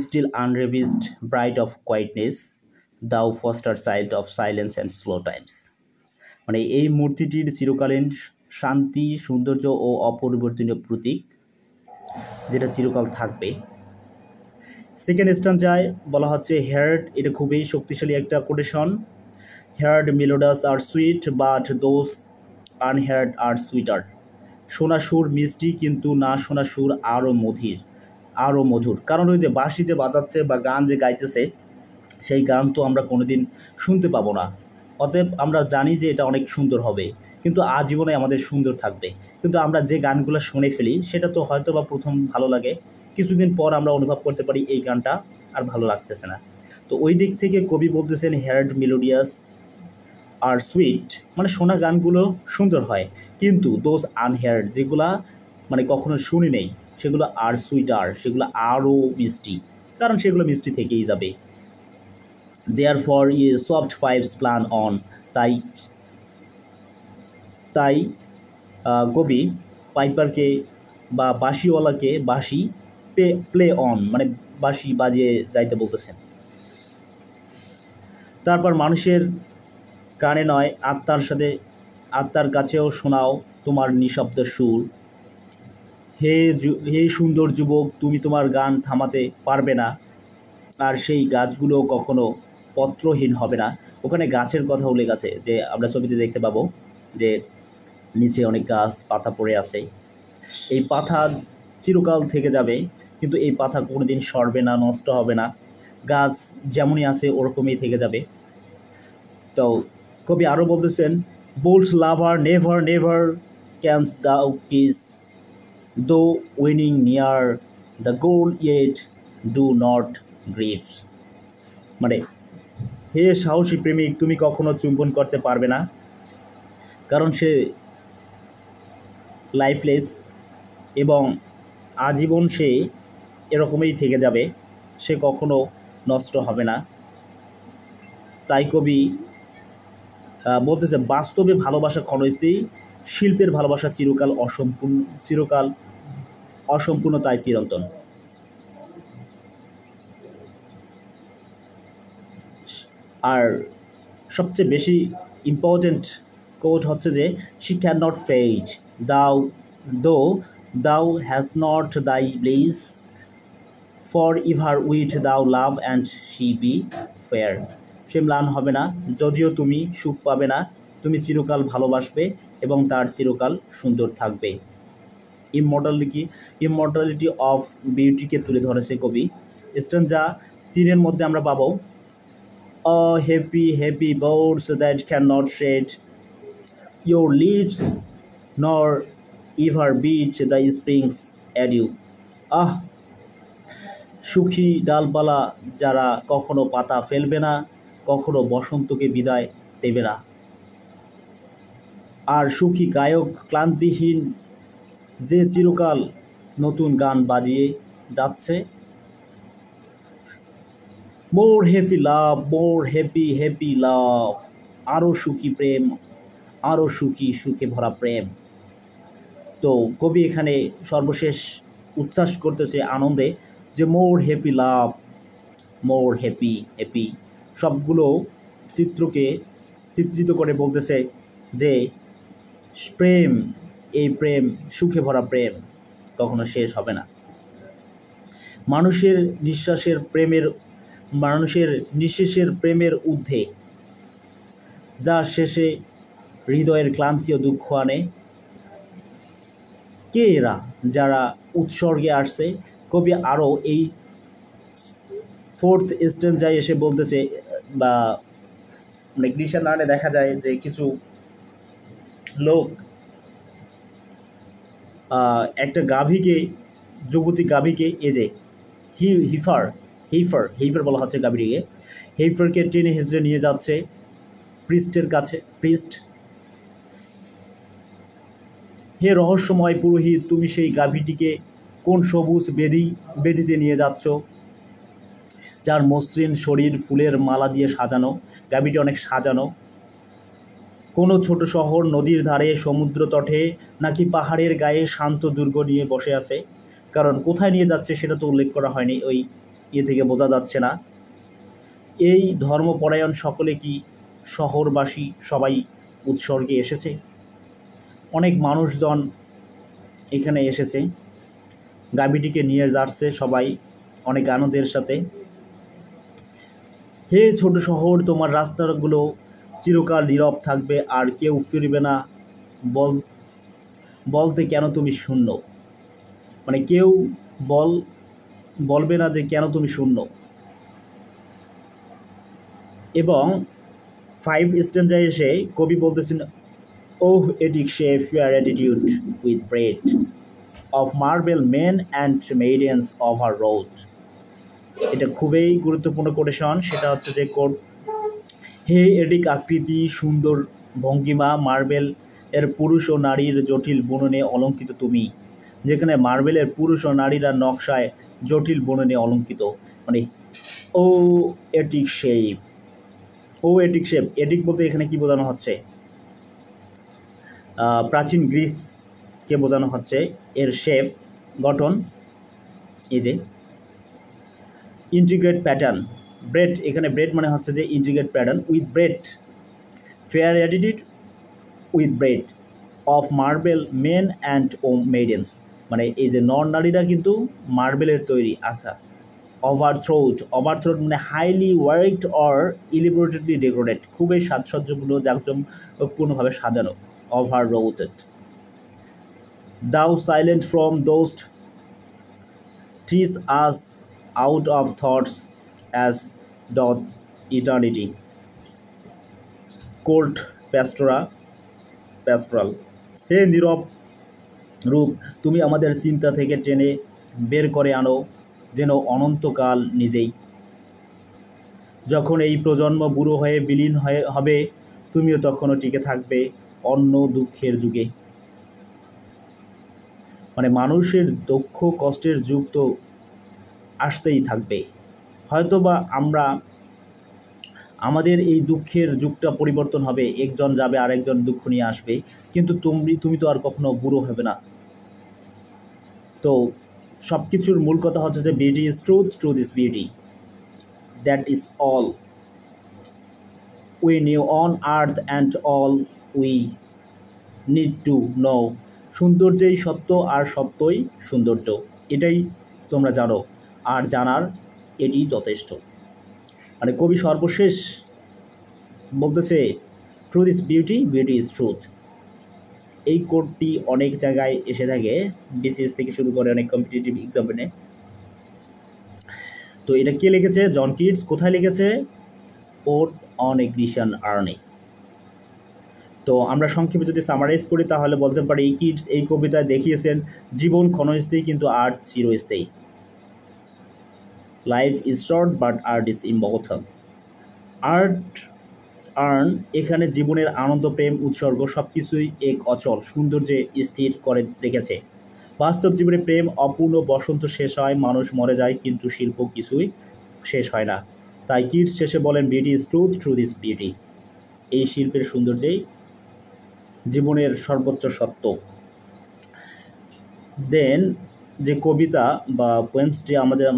still unravished bride of quietness, thou foster side of silence and slow times. মানে এই মূর্তিটির চিরকালীন শান্তি, সৌন্দর্য ও অপরিবর্তনীয় প্রতীক, যেটা চিরকাল থাকবে। সেকেন্ড স্ট্যান্জায় বলা হচ্ছে হেয়ার্ড, এটা খুবই শক্তিশালী একটা quotation. Heard melodies are sweet but those unheard are sweeter. শোনা সুর মিষ্টি, কিন্তু না শোনা সুর আরও মধুর। কারণ ওই যে বাঁশি যে বাজাচ্ছে বা গান যে গাইতেছে, সেই গান তো আমরা কোনোদিন শুনতে পাবো না। অতএব আমরা জানি যে এটা অনেক সুন্দর হবে, কিন্তু আজীবনে আমাদের সুন্দর থাকবে। কিন্তু আমরা যে গানগুলো শুনে ফেলি সেটা তো হয়তো বা প্রথম ভালো লাগে, কিছুদিন পর আমরা অনুভব করতে পারি এই গানটা আর ভালো লাগতেছে না। তো ওই দিক থেকে কবি বলতেছেন হেয়ার্ড মেলোডিয়াস আর সুইট, মানে শোনা গানগুলো সুন্দর হয়, কিন্তু দোজ আনহেয়ার্ড, যেগুলা মানে কখনো শুনি নেই, সেগুলো আর সুইটার, সেগুলো আরও মিষ্টি, কারণ সেগুলো মিষ্টি থেকেই যাবে। Therefore a soft pipes plan on, তাই কবি পাইপারকে বা বাঁশিওয়ালাকে বাঁশি প্লে অন, মানে বাঁশি বাজিয়ে যাইতে বলতেছেন। তারপর মানুষের কানে নয়, আত্মার কাছেও শোনাও তোমার নিঃশব্দ সুর। হে সুন্দর যুবক, তুমি তোমার গান থামাতে পারবে না, আর সেই গাছগুলো কখনো পত্রহীন হবে না। ওখানে গাছের কথা উল্লেখ আছে, যে আমরা ছবিতে দেখতে পাবো যে নিচে অনেক গাছ পাতা পড়ে আছে। এই পাতা চিরকাল থেকে যাবে, কিন্তু এই পাতা কোনোদিন সরবে না, নষ্ট হবে না। গাছ যেমনই আছে ওরকমই থেকে যাবে। তো কবি আরও বলতেছেন, বোল্ড লাভার নেভার নেভার ক্যানস দাউ কিস, দো winning near the goal yet do not grieve. মানে হে সাহসী প্রেমিক, তুমি কখনো চুম্বন করতে পারবে না, কারণ সে লাইফলেস এবং আজীবন সে এরকমই থেকে যাবে, সে কখনো নষ্ট হবে না। তাই কবি বলতেছে, বাস্তবে ভালোবাসা ক্ষণস্থায়ী, শিল্পের ভালোবাসা চিরকাল অসম্পূর্ণ, তাই চিরন্তন। আর সবচেয়ে বেশি ইম্পর্টেন্ট কোট হচ্ছে যে, she can not fade thou has not thy bliss, forever with thou love and she be fair. সে ম্লান হবে না, যদিও তুমি সুখ পাবে না, তুমি চিরকাল ভালোবাসবে এবং তার চিরকাল সুন্দর থাকবে। ইমমর্টালিটি অফ বিউটিকে তুলে ধরেছে কবি। স্ট্যানজা 3 মধ্যে আমরা পাবো, happy birds that cannot shed your leaves nor ever beat the springs adieu. সুখী ডালপালা যারা কখনো পাতা ফেলবে না, কখনো বসন্তকে বিদায় দেবে না। আর সুখী গায়ক ক্লান্তিহীন, যে চিরকাল নতুন গান বাজিয়ে যাচ্ছে। মোর হ্যাপি লাভ, মোর হ্যাপি লাভ, আরও সুখী প্রেম, আরও সুখে ভরা প্রেম। তো কবি এখানে সর্বশেষ উচ্ছ্বাস করতেছে আনন্দে, যে মোর হ্যাপি লাভ, মোর হ্যাপি। সবগুলো চিত্রকে চিত্রিত করে বলতেছে যে প্রেম, এই প্রেম, সুখে ভরা প্রেম কখনো শেষ হবে না। মানুষের নিঃশেষের প্রেমের ঊর্ধ্বে, যা শেষে হৃদয়ের ক্লান্তি ও দুঃখ আনে। কে এরা যারা উৎসর্গে আসছে? কবি আরও এই 4th স্ট্যানজায় এসে বলতেছে, বা ডিকশনারিতে দেখা যায় যে কিছু লোক একটা যুবতী গাভীকে, এই যে হিফার বলা হচ্ছে গাভীটিকে, হিফারকে টেনে হিঁচড়ে নিয়ে যাচ্ছে প্রিস্টের কাছে। হে রহস্যময় পুরোহিত, তুমি সেই গাভীটিকে কোন সবুজ বেদিতে নিয়ে যাচ্ছ, যার মসৃণ শরীর ফুলের মালা দিয়ে সাজানো। গাভীটি অনেক সাজানো। কোনো ছোট শহর, নদীর ধারে, সমুদ্র তটে, নাকি পাহাড়ের গায়ে শান্ত দুর্গ নিয়ে বসে আছে। কারণ কোথায় নিয়ে যাচ্ছে সেটা তো উল্লেখ করা হয়নি, ওই থেকে বোঝা যাচ্ছে না। এই ধর্মপরায়ণ সকলে কি শহরবাসী সবাই উৎসর্গে এসেছে? অনেক মানুষজন এখানে এসেছে, গাভীটিকে নিয়ে যাচ্ছে সবাই অনেক আনন্দের সাথে। হে ছোট শহর, তোমার রাস্তাগুলো চিরকাল নীরব থাকবে আর কেউ ফিরবে না বলতে কেন তুমি শূন্য। মানে কেউ বলবে না যে কেন তুমি শূন্য। এবং 5 স্ট্যান্জায় এসে কবি বলতেছেন, oh Attic shape fair attitude with brede of marble men and maidens অফ আর রোড। এটা খুবই গুরুত্বপূর্ণ কোটেশন। সেটা হচ্ছে যে হে এডিক আকৃতি, সুন্দর ভঙ্গিমা, মার্বেল এর পুরুষ ও নারীর জটিল বুননে অলঙ্কিত তুমি। যেখানে মার্বেলের পুরুষ ও নারীরা নকশায় জটিল বুননে অলঙ্কিত। মানে ও এটিক শেপ, ও এটিক শেপ। এটিক বলতে এখানে কি বোঝানো হচ্ছে? প্রাচীন গ্রিসকে বোঝানো হচ্ছে। এর শেপ, গঠন, এই যে ইন্টিগ্রেট প্যাটার্ন। ব্রেড, এখানে ব্রেড মানে হচ্ছে যে integrate pattern with brede, fair attitude with brede of marble men and ও মেডেন্স। মানে এই যে নর নারীরা কিন্তু মার্বেলের তৈরি আঁকা। ওভারথ্রোড, ওভারথ্রোড মানে highly worked or elaborately decorated, খুবই সাজসজ্জাপূর্ণ জাঁকজমকপূর্ণভাবে সাজানো। Overwrought. Thou silent form dost tease us out of thoughts as doth eternity. Cold pastoral. হে নীরব রূপ, তুমি আমাদের চিন্তা থেকে টেনে বের করে আনো যেন অনন্তকাল নিজেই। যখন এই প্রজন্ম বুড়ো হয়ে বিলীন হবে, তুমিও তখনও টিকে থাকবে অন্য দুঃখের যুগে। মানে মানুষের দুঃখ কষ্টের যুগ তো আসতেই থাকবে। হয়তোবা আমাদের এই দুঃখের যুগটা পরিবর্তন হবে, একজন যাবে আর একজন দুঃখ নিয়ে আসবে, কিন্তু তুমি তো আর কখনো বুড়ো হবে না। তো সব কিছুর মূল কথা হচ্ছে যে beauty is truth, truth is beauty, that is all we knew on earth and all we need to know. সৌন্দর্যই সত্য আর সত্যই সৌন্দর্য, এটাই তোমরা জানো, আর জানার এটি যথেষ্ট। মানে কবি সর্বশেষ বলতেছে truth is beauty, beauty is truth. এই কোডটি অনেক জায়গায় এসে থাকে, বিসিএস থেকে শুরু করে অনেক কম্পিটিটিভ এক্সামে। তো এটা কে লিখেছে? John Keats. কোথায় লিখেছে? Ode on a Grecian urn. তো আমরা সংক্ষেপে যদি সামারাইজ করি তাহলে বলতে পারি কিটস এই কবিতায় দেখিয়েছেন জীবন ক্ষণস্থায়ী কিন্তু আর্ট চিরস্থায়ী। Life is short but art is immortal. Earn এখানে জীবনের আনন্দ, প্রেম, উৎসর্গ সব কিছুই এক অচল সৌন্দর্যে স্থির করে রেখেছে। বাস্তব জীবনে প্রেম অপূর্ণ, বসন্ত শেষ হয়, মানুষ মরে যায়, কিন্তু শিল্প কিছুই শেষ হয় না। তাই কিটস শেষে বলেন beauty is truth, truth is beauty. এই শিল্পের সৌন্দর্যেই জীবনের সর্বোচ্চ সত্য। দেন যে কবিতা বা পোয়েমসটি আমাদের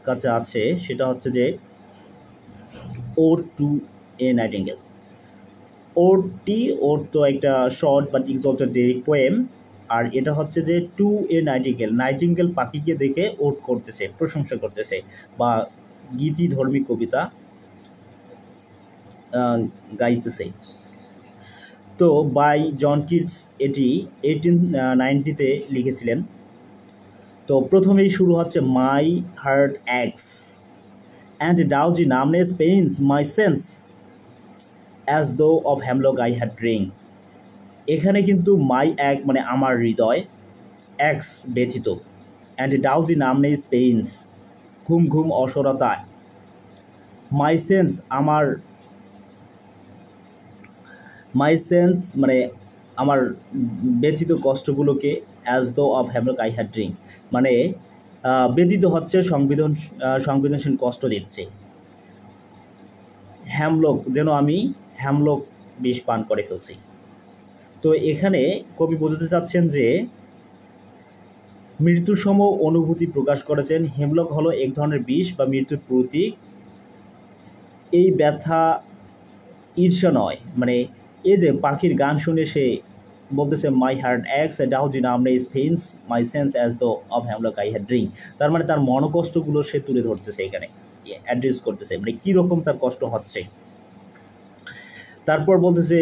কাছে আছে সেটা হচ্ছে যে ode to a nightingale. Ode তো একটা short but exalted lyric poem, আর এটা হচ্ছে যে টু এ নাইটিঙ্গেল পাখিকে দেখে ওড করতেছে, প্রশংসা করতেছে, বা গীতিধর্মী কবিতা গাইতেছে। তো বাই জন কিটস এটি 1890-তে লিখেছিলেন। তো প্রথমেই শুরু হচ্ছে my heart aches and drowsy numbness pains my sense as though of hemlock I had drink. এখানে কিন্তু মাই অ্যাক মানে আমার হৃদয়, অ্যাক্স ব্যথিত, অ্যান্ড ডাউজি নামনেস পেইনস ঘুম ঘুম অসরতায়, মাই সেন্স মানে আমার ব্যথিত কষ্টগুলোকে, as though of hemlock I had drink মানে ব্যতীত হচ্ছে সংবেদনশীল কষ্ট দিচ্ছে। হ্যামলক, যেন আমি হ্যামলক বিষ পান করে ফেলছি। তো এখানে কবি বোঝাতে চাচ্ছেন যে মৃত্যুর সম অনুভূতি প্রকাশ করেছেন। হেমলক হলো এক ধরনের বিষ বা মৃত্যুর প্রতীক। এই ব্যথা ঈর্ষা নয়, মানে এই যে পাখির গান শুনে সে বলতেছে মাই হার্ট অ্যাক্স ডাউজি নামনে pains my sense as though of hemlock I had drink. তার মানে তার মনোকষ্টগুলো সে তুলে ধরতেছে, এখানে অ্যাড্রেস করতেছে, মানে কীরকম তার কষ্ট হচ্ছে। তারপর বলতেছে,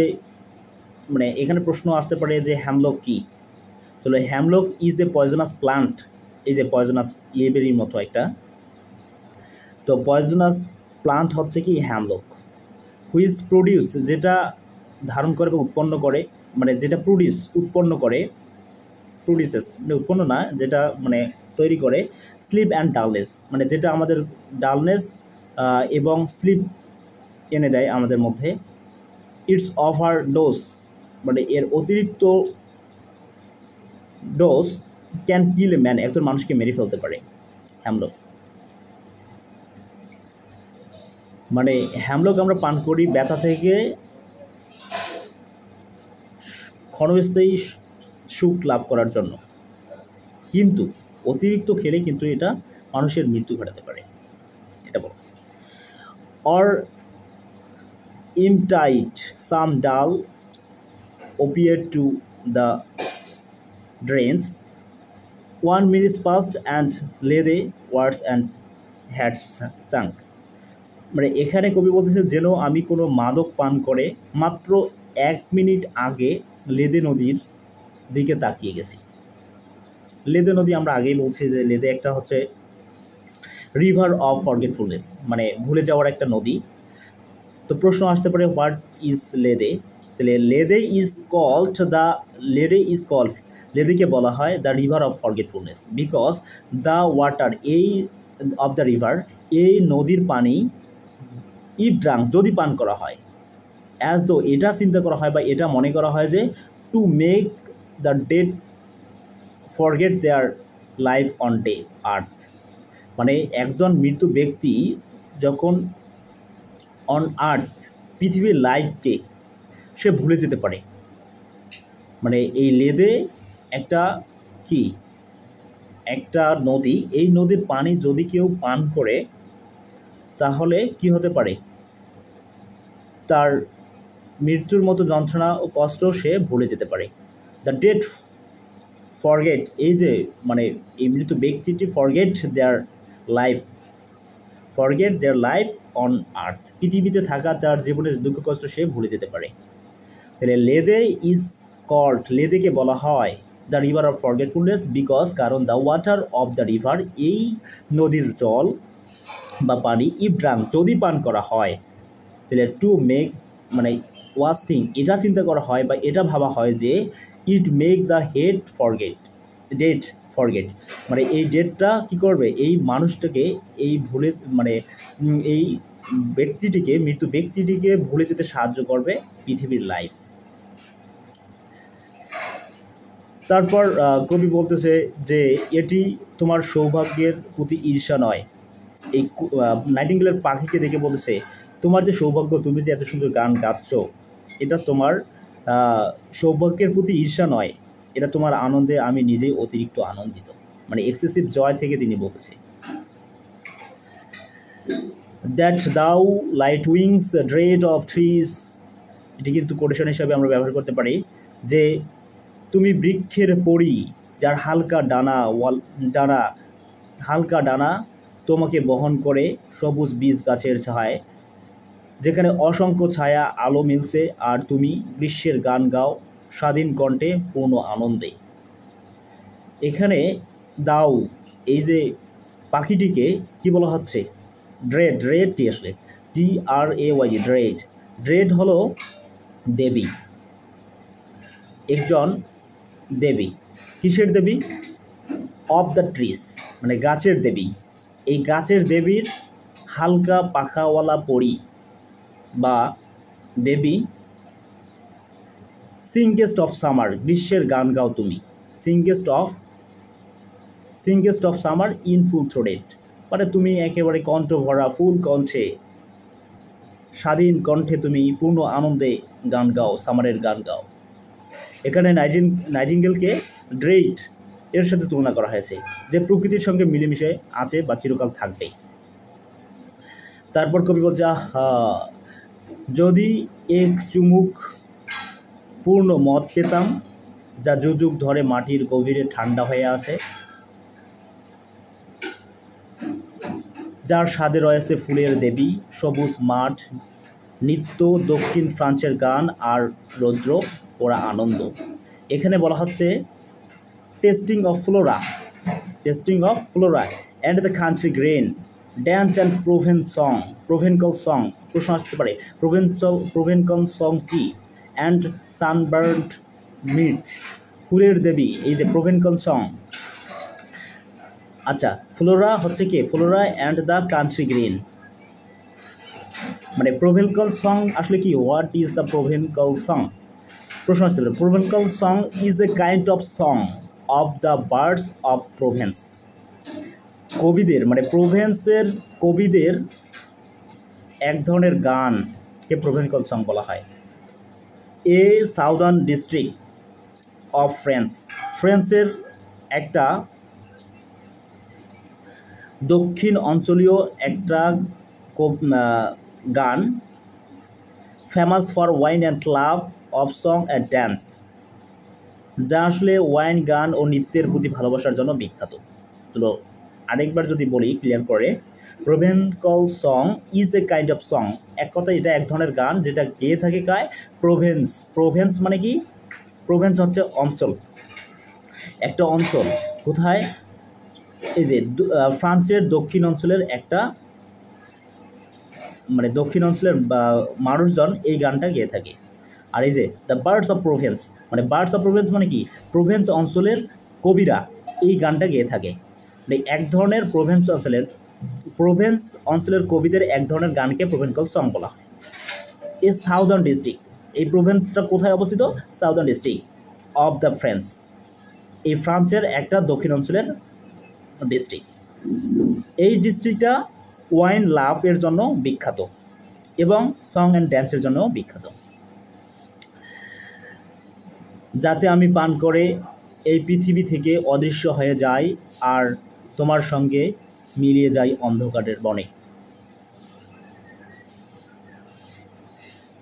মানে এখানে প্রশ্ন আসতে পারে যে হ্যামলক কী। তাহলে হ্যামলক ইজ এ পয়জনাস প্লান্ট, এই যে পয়জনাস ইয়েবেরির মতো একটা, তো পয়জনাস প্লান্ট হচ্ছে কি হ্যামলক। হুইচ প্রডিউস, যেটা ধারণ করে বা উৎপন্ন করে, মানে যেটা উৎপন্ন করে, প্রডিউসেস মানে উৎপন্ন না, যেটা মানে তৈরি করে স্লিপ অ্যান্ড ডালনেস, মানে যেটা আমাদের ডালনেস এবং স্লিপ এনে দেয় আমাদের মধ্যে। ইটস ওভার ডোজ, মানে এর অতিরিক্ত dose can kill a man, একজন মানুষকে মেরে ফেলতে পারে হ্যামলক। মানে হ্যামলক আমরা পান করি ব্যথা থেকে ক্ষণস্থায়ী সুখ লাভ করার জন্য, কিন্তু অতিরিক্ত খেলে কিন্তু এটা মানুষের মৃত্যু ঘটাতে পারে, এটা বলা হচ্ছে। অর ইমটাইট সাম ডাল opiate to the drains 1 minute passed and leather words and had sunk। মানে এখানে কবি বলতেছে যেন আমি কোনো মাদক পান করে মাত্র 1 মিনিট আগে লেদে নদীর দিকে তাকিয়ে গেছি। লেদে নদী আমরা আগেই বলছি যে লেদে একটা হচ্ছে রিভার অফ ফরগেটফুলনেস, মানে ভুলে যাওয়ার একটা নদী। তো প্রশ্ন আসতে পারে হোয়াট ইজ লেদে। তাহলে লেদেকে বলা হয় the river of forgetfulness because the water of the river, এই নদীর পানি ইফ ড্রাঙ্ক, যদি পান করা হয়, অ্যাজ দো, এটা চিন্তা করা হয় বা এটা মনে করা হয় যে to make the dead forget their life on earth, মানে একজন মৃত্যু ব্যক্তি যখন অন আর্থ, পৃথিবীর লাইফকে সে ভুলে যেতে পারে। মানে এই লেদে একটা নদী, এই নদীর পানি যদি কেউ পান করে তাহলে কি হতে পারে, তার মৃত্যুর মতো যন্ত্রণা ও কষ্ট সে ভুলে যেতে পারে। দ্য ডেড ফরগেট, এই যে মানে এই মৃত ব্যক্তিটি forget their life on earth, পৃথিবীতে থাকা তার জীবনের দুঃখ কষ্ট সে ভুলে যেতে পারে। তাহলে লেদে ইজ কল্ড, লেদেকে বলা হয় the river of forgetfulness because, কারণ the water of the river, এই নদীর জল বা পানি, ইফ ড্রাঙ্ক, যদি পান করা হয়, তাহলে টু মেক, মানে ওয়াজ থিং, এটা চিন্তা করা হয় বা এটা ভাবা হয় যে it make the dead forget, মানে এই ডেডটা কী করবে, এই মানুষটাকে এই ভুলে, মানে এই মৃত্যু ব্যক্তিটিকে ভুলে যেতে সাহায্য করবে পৃথিবীর লাইফ। তারপর কবি বলতেছে যে এটি তোমার সৌভাগ্যের প্রতি ঈর্ষা নয়। এই নাইটিঙ্গেলের পাখিকে দেখে বলতেছে তোমার যে সৌভাগ্য, তুমি যে এত সুন্দর গান গাচ্ছ, এটা তোমার সৌভাগ্যের প্রতি ঈর্ষা নয়, এটা তোমার আনন্দে আমি নিজেই অতিরিক্ত আনন্দিত, মানে এক্সেসিভ জয় থেকে তিনি বলতেছে। দ্যাট দাউ light wings dread of trees, এটি কিন্তু কোটেশন হিসাবে আমরা ব্যবহার করতে পারি যে তুমি বৃক্ষের পরি যার হালকা ডানা তোমাকে বহন করে সবুজ বীজ গাছের ছায়, যেখানে অসংখ্য ছায়া আলো মিলছে, আর তুমি গ্রীষ্মের গান গাও স্বাধীন কণ্ঠে পূর্ণ আনন্দে। এখানে দাও, এই যে পাখিটিকে কি বলা হচ্ছে, ড্রেডটি আসলে DRAY, ড্রেড হলো দেবী, একজন দেবী। কিসের দেবী? অফ দ্য ট্রিজ, মানে গাছের দেবী। এই গাছের দেবীর হালকা পাখাওয়ালা পরি বা দেবী। সিংগেস্ট অফ সামার, গ্রীষ্মের গান গাও তুমি। Singest of singest of summer in full throated, মানে তুমি একেবারে কণ্ঠ ভরা ফুল কণ্ঠে, স্বাধীন কণ্ঠে তুমি পূর্ণ আনন্দে গান গাও, সামারের গান গাও। এখানে নাইটিঙ্গেলকে ড্রেইট এর সাথে তুলনা করা হয়েছে, যে প্রকৃতির সঙ্গে মিলেমিশে আছে বা চিরকাল থাকবে। তারপর কবি বলছে, আহা যদি এক চুমুক পূর্ণ মদ পেতাম, যা যুগ ধরে মাটির গভীরে ঠান্ডা হয়ে আছে, যার স্বাদে রয়েছে ফুলের দেবী, সবুজ মাঠ, নিত্য দক্ষিণ ফ্রান্সের গান আর রৌদ্র পোড়া আনন্দ। এখানে বলা হচ্ছে tasting of flora and the country green, dance and provencal song. প্রশ্ন আসতে পারে প্রোভেনকাল সং কি? অ্যান্ড সানবার্নড মিট, ফুলের দেবী, এই যে প্রোভেনকাল সং। আচ্ছা, ফ্লোরা হচ্ছে কি? Flora and the country green, মানে প্রোভেনকাল সং আসলে কি? What is the provencal song? প্রশ্ন আসতে পারে provencal song is a kind of song of the birds of Provence. কবিদের মানে প্রোভেন্সের কবিদের এক ধরনের গানকে প্রোভেনকাল সং বলা হয়। এ সাউদার্ন ডিস্ট্রিক্ট অফ ফ্রান্সের একটা দক্ষিণ অঞ্চলীয় একটা গান, famous for wine and love of song and dance, যা আসলে ওয়াইন, গান ও নৃত্যের প্রতি ভালোবাসার জন্য বিখ্যাত। তো আরেকবার যদি বলি ক্লিয়ার করে, provencal song is a kind of song, এক কথায় এটা এক ধরনের গান যেটা গেয়ে থাকে কায়? প্রোভেন্স মানে কি? প্রোভেন্স হচ্ছে অঞ্চল, একটা অঞ্চল। কোথায়? এই যে ফ্রান্সের দক্ষিণ অঞ্চলের একটা, মানে দক্ষিণ অঞ্চলের মানুষজন এই গানটা গেয়ে থাকে। আর এই যে দ্য বার্ডস অফ প্রোভেন্স, মানে বার্ডস অফ প্রোভেন্স মানে কি? প্রোভেন্স অঞ্চলের কবিরা এই গানটা গেয়ে থাকে। মানে এক ধরনের প্রোভেন্স অঞ্চলের কবিদের এক ধরনের গানকে প্রোভেনকাল সং বলা হয়। এই সাউদার্ন ডিস্ট্রিক্ট, এই প্রোভেন্সটা কোথায় অবস্থিত? Southern district of the France, এই ফ্রান্সের একটা দক্ষিণ অঞ্চলের ডিস্ট্রিক্ট। এই ডিস্ট্রিক্টটা ওয়াইন লাভ এর জন্য বিখ্যাত এবং সং অ্যান্ড ড্যান্সের জন্য বিখ্যাত। যাতে আমি পান করে এই পৃথিবী থেকে অদৃশ্য হয়ে যাই আর তোমার সঙ্গে মিলিয়ে যাই অন্ধকারের বনে।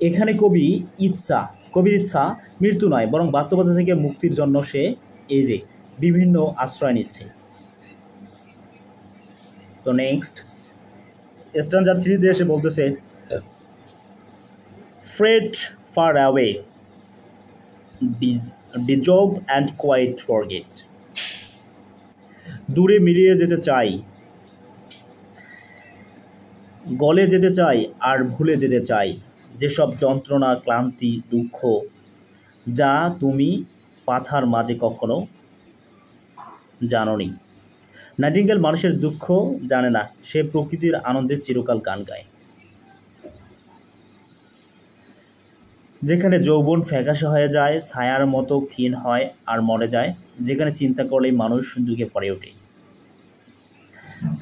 এখানে কবির ইচ্ছা মৃত্যু নয়, বরং বাস্তবতা থেকে মুক্তির জন্য সে এই যে বিভিন্ন আশ্রয় নিচ্ছে। তো নেক্সট স্ট্যানজা 3 এসে বলতেছে, Fred far away, dissolve and quite forget, দূরে মিলিয়ে যেতে চাই, গলে যেতে চাই আর ভুলে যেতে চাই যেসব যন্ত্রণা, ক্লান্তি, দুঃখ, যা তুমি পাথার মাঝে কখনো জানোনি। নাইটিঙ্গেল মানুষের দুঃখ জানে না, সে প্রকৃতির আনন্দে চিরকাল গান গায়। যেখানে যৌবন ফ্যাকাশে হয়ে যায়, ছায়ার মতো ক্ষীণ হয় আর মরে যায়, যেখানে চিন্তা করলেই মানুষ দুঃখে ভরে ওঠে।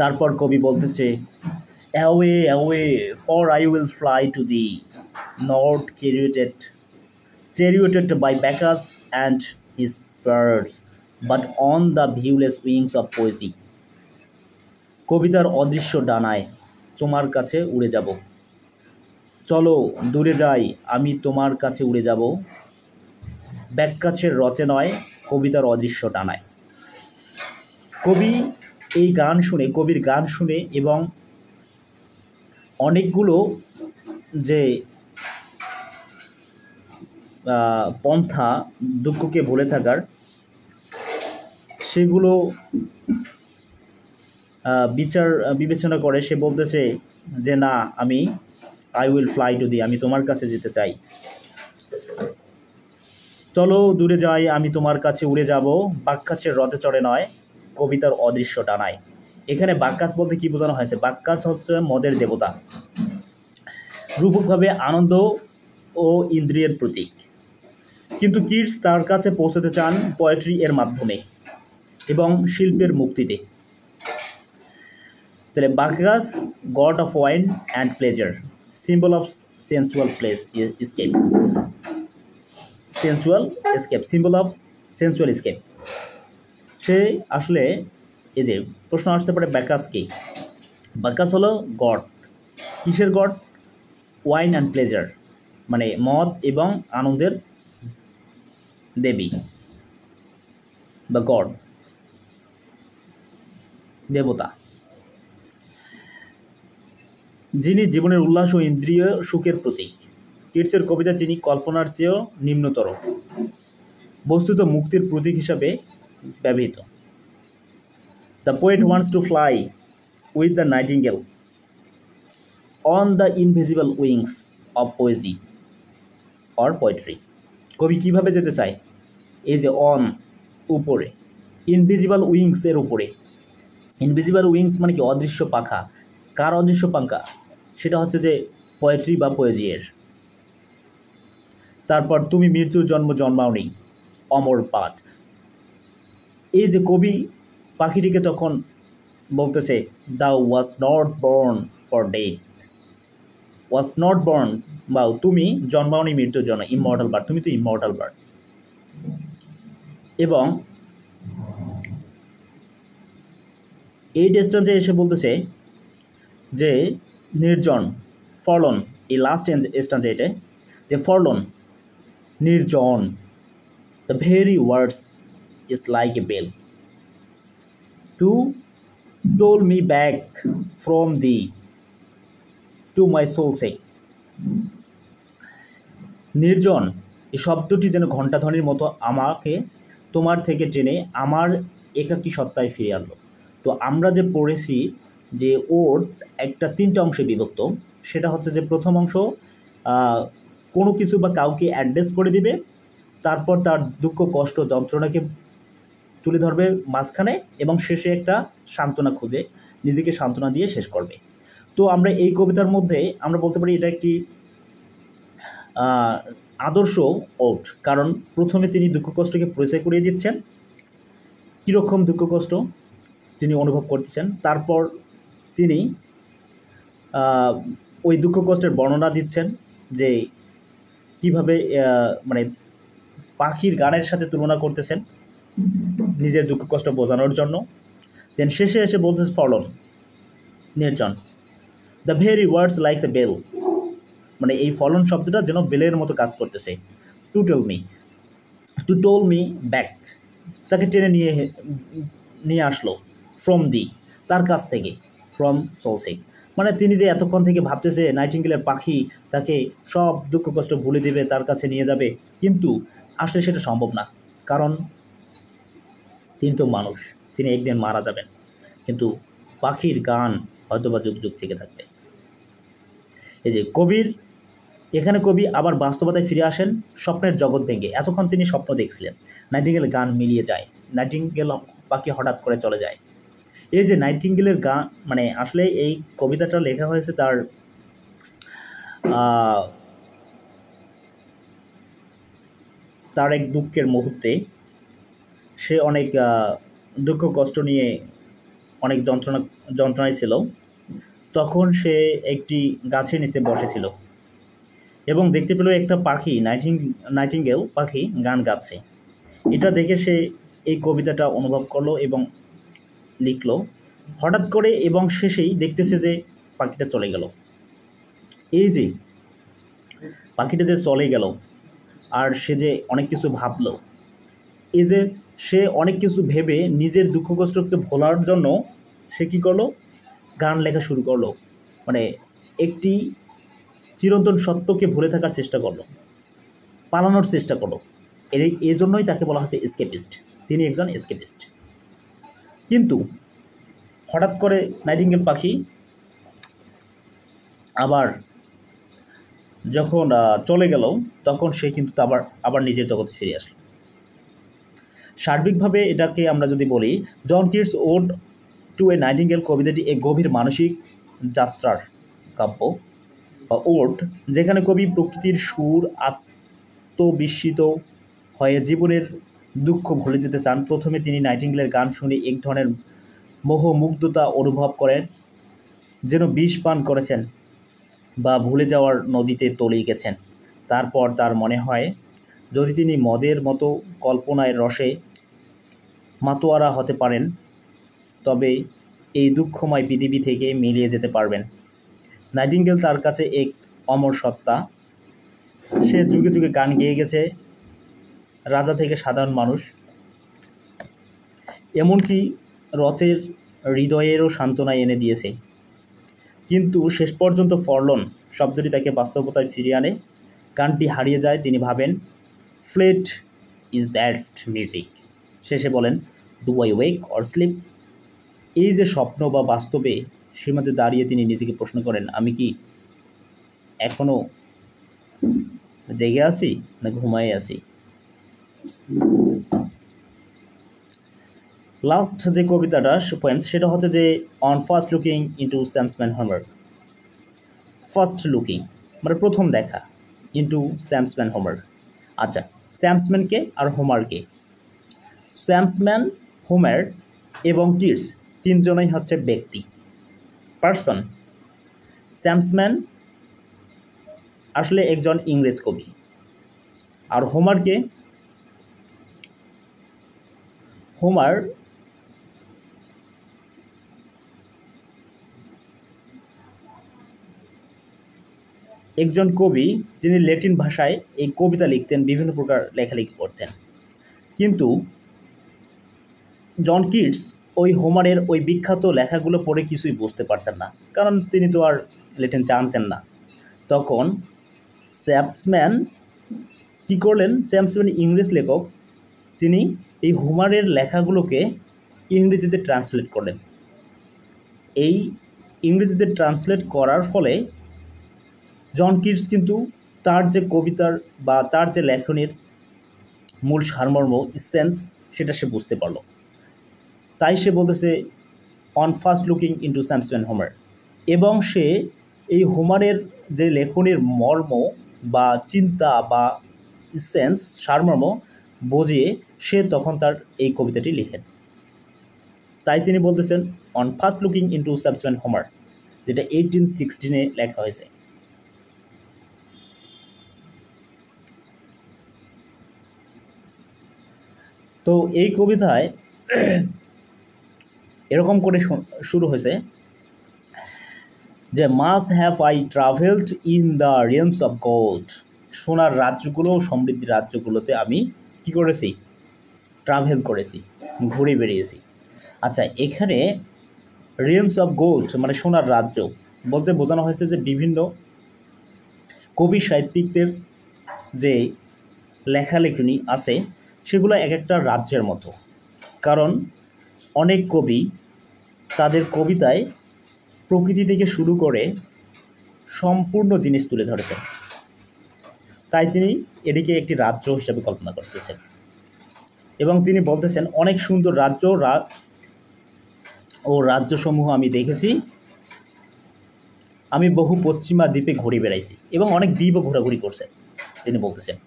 তারপর কবি বলতেছে, away away for I will fly to the north, charioted by Bacchus and his birds, but on the viewless wings of poesy. কবিতার অদৃশ্য ডানায় তোমার কাছে উড়ে যাব, চলো দূরে যাই, আমি তোমার কাছে উড়ে যাব, ব্যাক্যাসের রচে নয়, কবিতার অদৃশ্য ডানায়। কবির গান শুনে এবং অনেকগুলো যে পন্থা দুঃখকে ভুলে থাকার, সেগুলো বিবেচনা করে সে বলতেছে যে না, I will fly to the, আমি তোমার কাছে যেতে চাই, চলো দূরে যাই, আমি তোমার কাছে উড়ে যাব, বাক্যাসের রথে চড়ে নয়, কবিতার অদৃশ্য ডানায়। এখানে বাক্যাস বলতে কি বোঝানো হয়েছে? বাক্যাস হচ্ছে মদের দেবতা, রূপকভাবে আনন্দ ও ইন্দ্রিয়ের প্রতীক। কিন্তু কিটস তার কাছে পৌঁছতে চান পোয়েট্রি এর মাধ্যমে। এবং শিল্পের মুক্তিতে। তাহলে Bacchus god of wine and pleasure, symbol of sensual escape, sensual escape, symbol of sensual escape. সে আসলে এই যে প্রশ্ন আসতে পারে ব্যাকাস কি? বাকাস হলো গড, কিসের গড? ওয়াইন অ্যান্ড প্লেজার, মানে মদ এবং আনন্দের দেবী বা গড, দেবতা, যিনি জীবনের উল্লাস ও ইন্দ্রিয় সুখের প্রতীক। কিটসের কবিতা তিনি কল্পনার চেয়েও নিম্নতর, বস্তুত মুক্তির প্রতীক হিসাবে ব্যবহৃত। The poet wants to fly with the nightingale on the invisible wings of poesy or poetry. কবি কীভাবে যেতে চায়? এই যে অন, উপরে, ইনভিজিবল উইংসের উপরে। ইনভিজিবল উইংস মানে কি? অদৃশ্য পাখা। কার অদৃশ্য পাখা? সেটা হচ্ছে যে পোয়েট্রি বা পোয়েজিয়ের। তারপর তুমি মৃত্যুর জন্ম জন্মাওনি, অমর পাঠ। এই যে কবি পাখিটিকে তখন বলতেছে, দাও was not born for death, was not born, বা তুমি জন্মাওনি মৃত্যুর জন্য, ইমমর্টাল বার্ড, তুমি তো ইমমর্টাল বার্ড। এবং এই ডিস্টেন্সে এসে বলতেছে যে নির্জন, ফরলন, এই লাস্ট স্টেন্সে এটা যে ফরলন, নির্জন, the very words is like a bell to toll me back from thee to my sole সেক। নির্জন, এই শব্দটি যেন ঘণ্টাধ্বনির মতো আমাকে তোমার থেকে টেনে আমার একাকী সত্তায় ফিরে আনলো। তো আমরা যে পড়েছি যে ওর একটা 3টে অংশে বিভক্ত, সেটা হচ্ছে যে প্রথম অংশ কোনো কিছু বা কাউকে অ্যাড্রেস করে দিবে, তারপর তার দুঃখ কষ্ট যন্ত্রণাকে তুলে ধরবে মাঝখানে, এবং শেষে একটা সান্ত্বনা খুঁজে নিজেকে সান্ত্বনা দিয়ে শেষ করবে। তো আমরা এই কবিতার মধ্যে আমরা বলতে পারি এটা একটি আদর্শ ওট, কারণ প্রথমে তিনি দুঃখ কষ্টকে পরিচয় করিয়ে দিচ্ছেন, কীরকম দুঃখ কষ্ট তিনি অনুভব করতেছেন। তারপর তিনি ওই দুঃখ কষ্টের বর্ণনা দিচ্ছেন যে কিভাবে মানে পাখির গানের সাথে তুলনা করতেছেন নিজের দুঃখ কষ্ট বোঝানোর জন্য। দেন শেষে এসে বলতেছে ফলন, নির্জন, the very words likes a bell, মানে এই ফলন শব্দটা যেন বেলের মতো কাজ করতেছে। টু টোল মি ব্যাক, তাকে টেনে নিয়ে আসলো, ফ্রম দি, তার কাছ থেকে, ফ্রম সোলসেক, মানে তিনি যে এতক্ষণ থেকে ভাবতেছে নাইটিঙ্গেলের পাখি তাকে সব দুঃখ কষ্ট ভুলে দেবে, তার কাছে নিয়ে যাবে, কিন্তু আসলে সেটা সম্ভব না, কারণ তিনি তো মানুষ, তিনি একদিন মারা যাবেন, কিন্তু পাখির গান হয়তোবা যুগ যুগ থেকে থাকবে। এই যে কবির, এখানে কবি আবার বাস্তবতায় ফিরে আসেন স্বপ্নের জগৎ ভেঙে। এতক্ষণ তিনি স্বপ্ন দেখছিলেন, নাইটিঙ্গেল গান মিলিয়ে যায়, নাইটিঙ্গেল পাখি হঠাৎ করে চলে যায়। এই যে নাইটিঙ্গেলের গান, মানে আসলে এই কবিতাটা লেখা হয়েছে তার এক দুঃখের মুহূর্তে। সে অনেক দুঃখ কষ্ট নিয়ে অনেক যন্ত্রণায় ছিল। তখন সে একটি গাছের নিচে বসেছিল এবং দেখতে পেল একটা পাখি, নাইটিঙ্গেল পাখি গান গাচ্ছে। এটা দেখে সে এই কবিতাটা অনুভব করলো এবং লিখলো হঠাৎ করে, এবং শেষেই দেখতেছে যে পাখিটা চলে গেল। এই যে পাখিটা যে চলে গেল আর সে যে অনেক কিছু ভাবলো, এই যে সে অনেক কিছু ভেবে নিজের দুঃখ কষ্টকে ভোলার জন্য সে কী করলো, গান লেখা শুরু করলো, মানে একটি চিরন্তন সত্যকে ভুলে থাকার চেষ্টা করলো, পালানোর চেষ্টা করলো। এই জন্যই তাকে বলা হচ্ছে এসকেপিস্ট, তিনি একজন এসকেপিস্ট। কিন্তু হঠাৎ করে নাইটিঙ্গেল পাখি আবার যখন চলে গেল, তখন সে কিন্তু আবার নিজের জগতে ফিরে আসলো। সার্বিকভাবে এটাকে আমরা যদি বলি, John Keats ode to a nightingale কবিতাটি এক গভীর মানসিক যাত্রার কাব্য বা ওড, যেখানে কবি প্রকৃতির সুর আত্মবিস্মিত হয়ে জীবনের দুঃখ ভুলে যেতে চান। প্রথমে তিনি নাইটিঙ্গেলের গান শুনে এক ধরনের মোহমুগ্ধতা অনুভব করেন, যেন বিষ পান করেছেন বা ভুলে যাওয়ার নদীতে তলিয়ে গেছেন। তারপর তার মনে হয়, যদি তিনি মদের মতো কল্পনায় রসে মাতোয়ারা হতে পারেন, তবে এই দুঃখময় পৃথিবী থেকে মিলিয়ে যেতে পারবেন। নাইটিঙ্গেল তার কাছে এক অমর সত্তা। সে যুগে যুগে গান গেয়ে গেছে, রাজা থেকে সাধারণ মানুষ, এমনকি রথের হৃদয়েরও সান্ত্বনা এনে দিয়েছে। কিন্তু শেষ পর্যন্ত ফরলন শব্দটি তাকে বাস্তবতায় ফিরিয়ে আনে। গানটি হারিয়ে যায়। তিনি ভাবেন, ফ্লেট ইজ দ্যাট মিউজিক। শেষে বলেন, do I wake or sleep? এই যে স্বপ্ন বা বাস্তবে সীমাতে দাঁড়িয়ে তিনি নিজেকে প্রশ্ন করেন, আমি কি এখনও জেগে আছি না ঘুমায়ে আছি? লাস্ট যে কবিতাটা পয়েন্টস, সেটা হচ্ছে যে on first looking into Chapman's Homer. First looking মানে প্রথম দেখা, ইন্টু স্যামসম্যান হোমার। আচ্ছা, স্যামসম্যানকে আর হোমারকে, স্যামসম্যান, হোমার এবং কিটস তিনজনই হচ্ছে ব্যক্তি, পার্সন। স্যামসম্যান আসলে একজন ইংরেজ কবি, আর হোমার একজন কবি যিনি ল্যাটিন ভাষায় এই কবিতা লিখতেন, বিভিন্ন প্রকার লেখালেখি করতেন। কিন্তু জন কিটস ওই হোমারের ওই বিখ্যাত লেখাগুলো পড়ে কিছুই বুঝতে পারতেন না, কারণ তিনি তো আর ল্যাটিন জানতেন না। তখন স্যামসম্যান কী করলেন? স্যামসম্যান ইংরেজ লেখক, তিনি এই হোমারের লেখাগুলোকে ইংরেজিতে ট্রান্সলেট করলেন। এই ইংরেজিতে ট্রান্সলেট করার ফলে জন কিটস কিন্তু তার যে কবিতার বা তার যে লেখনীর মূল সারমর্ম, ইসেন্স, সেটা সে বুঝতে পারল। তাই সে বলতেছে on first looking into Chapman's Homer. এবং সে এই হোমারের যে লেখনীর মর্ম বা চিন্তা বা ইসেন্স, সারমর্ম বুঝিয়ে সে তখন তার এই কবিতাটি লিখেন। তাই তিনি বলতেছেন on first looking into Chapman's Homer, যেটা 1816 লেখা হয়েছে। তো এই কবিতায় এরকম করে শুরু হয়েছে যে much have I travelled in the realms of gold. সোনার রাজ্যগুলো, সমৃদ্ধি রাজ্যগুলোতে আমি কি করেছি? ট্রাভেল করেছি, ঘুরে বেরিয়েছি। আচ্ছা, এখানে রিয়েলমস অফ গোল্ড মানে সোনার রাজ্য বলতে বোঝানো হয়েছে যে বিভিন্ন কবি সাহিত্যিকদের যে লেখালেখনি আছে সেগুলো এক একটা রাজ্যের মতো। কারণ অনেক কবি তাদের কবিতায় প্রকৃতি থেকে শুরু করে সম্পূর্ণ জিনিস তুলে ধরেছেন, তাই তিনি এটিকে একটি রাজ্য হিসাবে কল্পনা করতেছেন। এবং তিনি বলতেছেন অনেক সুন্দর রাজ্য ও রাজ্যসমূহ আমি দেখেছি, আমি বহু পশ্চিমা দ্বীপে ঘুরে বেড়াইছি এবং অনেক দ্বীপও ঘোরাঘুরি করছেন তিনি বলতেছেন।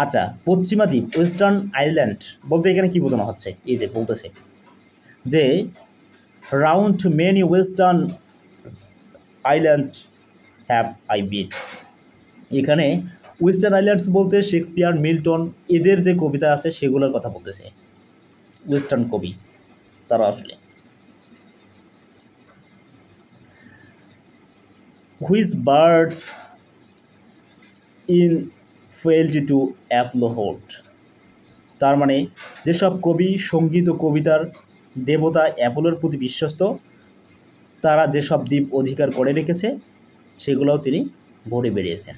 আচ্ছা, পশ্চিমা দ্বীপ, ওয়েস্টার্ন আইল্যান্ড বলতে এখানে কি বোঝানো হচ্ছে? এই যে বলতেছে যে round many western island have I been. এখানে ওয়েস্টার্ন আইল্যান্ডস বলতে শেক্সপিয়ার, মিল্টন এদের যে কবিতা আছে সেগুলোর কথা বলতেছে। ওয়েস্টার্ন কবি তারা আসলে which birds in failed to Apollo hold. তার মানে যেসব কবি সঙ্গীত ও কবিতার দেবতা অ্যাপোলোর প্রতি বিশ্বস্ত, তারা যেসব দ্বীপ অধিকার করে রেখেছে সেগুলোও তিনি ঘুরে বেরিয়েছেন।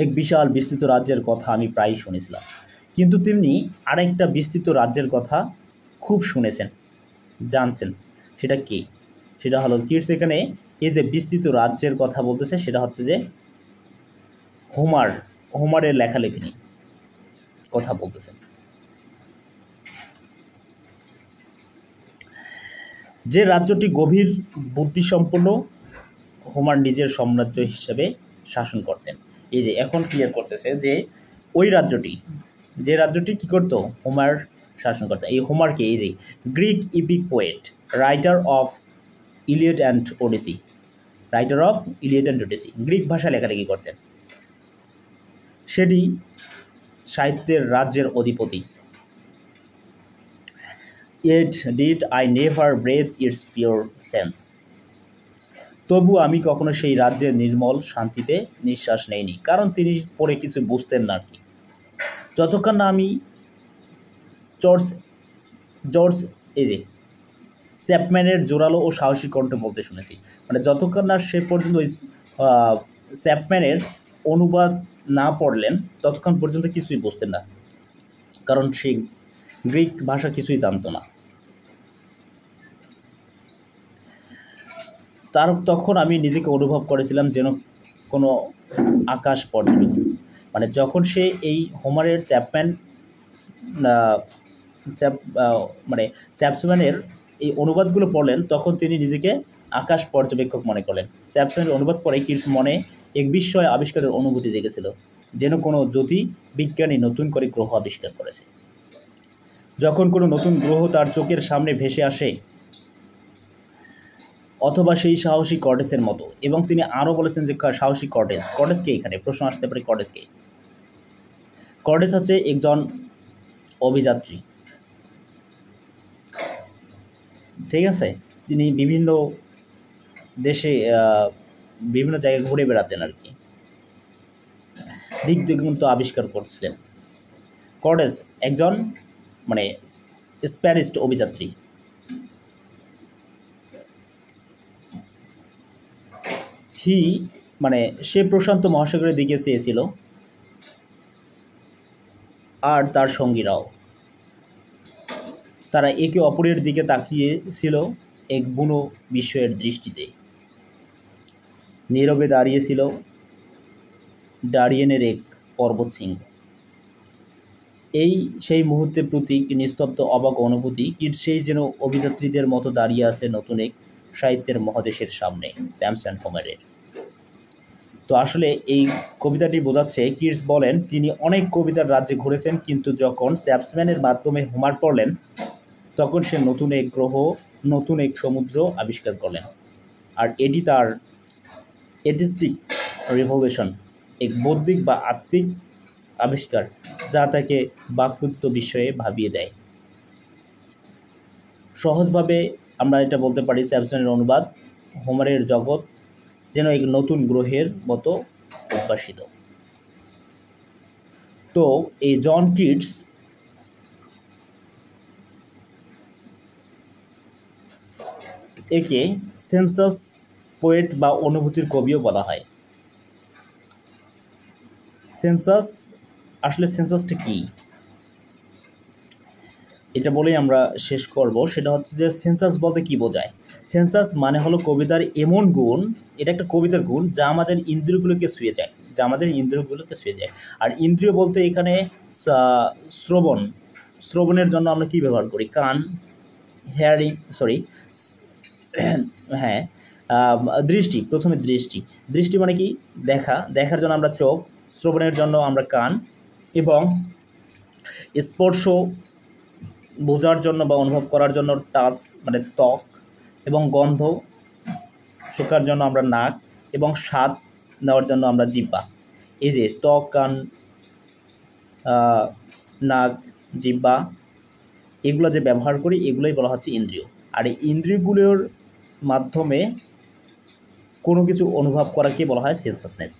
এক বিশাল বিস্তৃত রাজ্যের কথা আমি প্রায় শুনেছিলাম, কিন্তু তিনি আরেকটা বিস্তৃত রাজ্যের কথা খুব শুনেছেন, জানছেন। সেটা কি? সেটা হলো কিটস এখানে এই যে বিস্তৃত রাজ্যের কথা বলতেছে সেটা হচ্ছে যে হোমারের লেখালেখি নিয়ে কথা বলতেছেন। যে রাজ্যটি গভীর বুদ্ধিসম্পন্ন, হোমার নিজের সাম্রাজ্য হিসেবে শাসন করতেন। এই যে এখন ক্লিয়ার করতেছে যে ওই রাজ্যটি, যে রাজ্যটি কী করতো, হোমার শাসন করতো। এই হোমারকে, এই যে Greek epic poet, writer of Iliad and Odyssey, writer of Iliad and Odyssey, Greek ভাষায় লেখালেখি করতেন। সেটি সাহিত্যের রাজ্যের অধিপতি। Yet did I never breathe its pure sense. তবু আমি কখনো সেই রাজ্যের নির্মল শান্তিতে নিঃশ্বাস নেইনি, কারণ তিনি পরে কিছু বুঝতেন না আর কি। যতক্ষণ না আমি জর্জ এই যে চ্যাপম্যানের জোরালো ও সাহসী কণ্ঠ বলতে শুনেছি, মানে যতক্ষণ না সে পর্যন্ত ওই চ্যাপম্যানের অনুবাদ না পড়লেন ততক্ষণ পর্যন্ত কিছুই বুঝতেন না, কারণ সে গ্রিক ভাষা কিছুই জানতো না। তখন আমি নিজেকে অনুভব করেছিলাম যেন কোনো আকাশ পর্যবেক্ষণ, মানে যখন সে এই হোমারের চ্যাপম্যানের এই অনুবাদগুলো পড়লেন তখন তিনি নিজেকে আকাশ পর্যবেক্ষক মনে করলেন। চ্যাপম্যানের অনুবাদ পড়ে কিডস মনে এক বিস্ময় আবিষ্কারের অনুভূতি জেগেছিল, যেন কোনো জ্যোতি বিজ্ঞানী নতুন করে গ্রহ আবিষ্কার করেছে। যখন কোনো নতুন গ্রহ তার চোখের সামনে ভেসে আসে, অথবা সেই সাহসী কর্টেসের মতো, এবং তিনি আরও বলেছেন যে সাহসী কর্টেসকে, এখানে প্রশ্ন আসতে পারে কর্টেসকে। কর্টেস হচ্ছে একজন অভিযাত্রী, ঠিক আছে, তিনি বিভিন্ন দেশে বিভিন্ন জায়গায় ঘুরে বেড়াতেন আর কি, দিক দিগন্ত আবিষ্কার করছিলেন। কর্টেস একজন মানে স্প্যানিশ অভিযাত্রী। মানে সে প্রশান্ত মহাসাগরের দিকে চেয়েছিল, আর তার সঙ্গীরাও, তারা একে অপরের দিকে তাকিয়েছিল এক বুনো বিস্ময়ের দৃষ্টিতে। নীরবে দাঁড়িয়েছিল ডারিয়েনের এক পর্বতশৃঙ্গ। সেই মুহূর্তের প্রতি নিস্তব্ধ অবাক অনুভূতি, সেই যেন অভিযাত্রীদের মতো দাঁড়িয়ে আছে নতুন এক সাহিত্যের মহাদেশের সামনে, স্যামসন হোমারের। তো আসলে এই কবিতাটি বোঝাচ্ছে, কিডস বলেন তিনি অনেক কবিতার রাজ্যে ঘুরেছেন, কিন্তু যখন চ্যাপম্যানের মাধ্যমে হোমার পড়লেন তখন সে নতুন এক গ্রহ, নতুন এক সমুদ্র আবিষ্কার করলেন। আর এটি তার আর্টিস্টিক রিভলিউশন, এক বৌদ্ধিক বা আত্মিক আবিষ্কার, যা তাকে বাকরুদ্ধ বিষয়ে ভাবিয়ে দেয়। সহজভাবে আমরা এটা বলতে পারি, চ্যাপম্যানের অনুবাদ হোমারের জগৎ যেন এক নতুন গ্রহের মতো উদ্ভাসিত। তো এই জন কিডস একে সেন্সাস পোয়েট বা অনুভূতির কবিও বলা হয়। সেন্সাসটা কি, এটা বলেই আমরা শেষ করব। সেটা হচ্ছে যে সেন্সাস বলতে কি বোঝায়। সেন্সাস মানে হলো কবিতার এমন গুণ, এটা একটা কবিতার গুণ যা আমাদের ইন্দ্রিয়গুলোকে ছুঁয়ে যায়, আর ইন্দ্রিয় বলতে এখানে শ্রবণের জন্য আমরা কি ব্যবহার করি, কান, দৃষ্টি। প্রথমে দৃষ্টি মানে কি, দেখার জন্য আমরা চোখ, শ্রবণের জন্য আমরা কান, এবং স্পর্শ বোঝার জন্য বা অনুভব করার জন্য টাচ মানে ত্বক, এবং গন্ধ শোকার জন্য আমরা নাক, এবং স্বাদ নেওয়ার জন্য আমরা জিহ্বা। এই যে ত্বক, কান, নাক, জিহ্বা, এগুলো যে ব্যবহার করি এগুলোই বলা হচ্ছে ইন্দ্রিয়। আর এই ইন্দ্রিয়গুলোর মাধ্যমে কোনো কিছু অনুভব করাকে বলা হয় সেন্সাসনেস।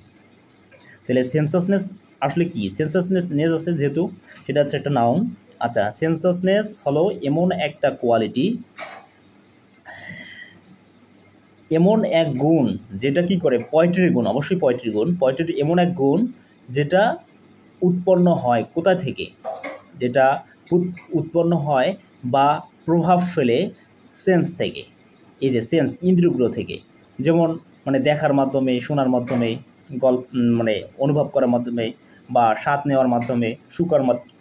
তাহলে সেন্সাসনেস আসলে কি, সেন্সাসনেস আছে যেহেতু সেটা হচ্ছে একটা নাউন। আচ্ছা, সেন্সাসনেস হলো এমন একটা কোয়ালিটি, এমন এক গুণ যেটা কি করে, পোয়েট্রির গুণ, অবশ্যই পোয়েট্রির এমন এক গুণ যেটা উৎপন্ন হয় কোথা থেকে, যেটা উৎপন্ন হয় বা প্রভাব ফেলে সেন্স থেকে। এই যে সেন্স, ইন্দ্রিয়গুলো থেকে, যেমন মানে দেখার মাধ্যমে, শোনার মাধ্যমে, মানে অনুভব করার মাধ্যমে, বা স্বাদ নেওয়ার মাধ্যমে, শুকার মাধ্যমে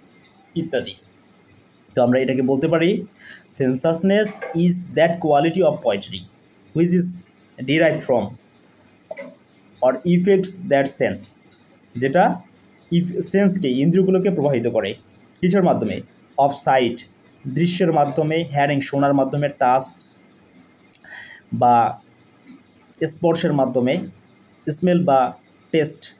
ইত্যাদি। তো আমরা এটাকে বলতে পারি sensuousness is that quality of poetry which is derived from or affects that sense. যেটা সেন্সকে ইন্দ্রিয়গুলোকে প্রভাবিত করে। কিসের মাধ্যমে? অফ সাইট দৃশ্যের মাধ্যমে, হ্যারিং শোনার মাধ্যমে, টাচ বা স্পর্শের মাধ্যমে, স্মেল বা টেস্ট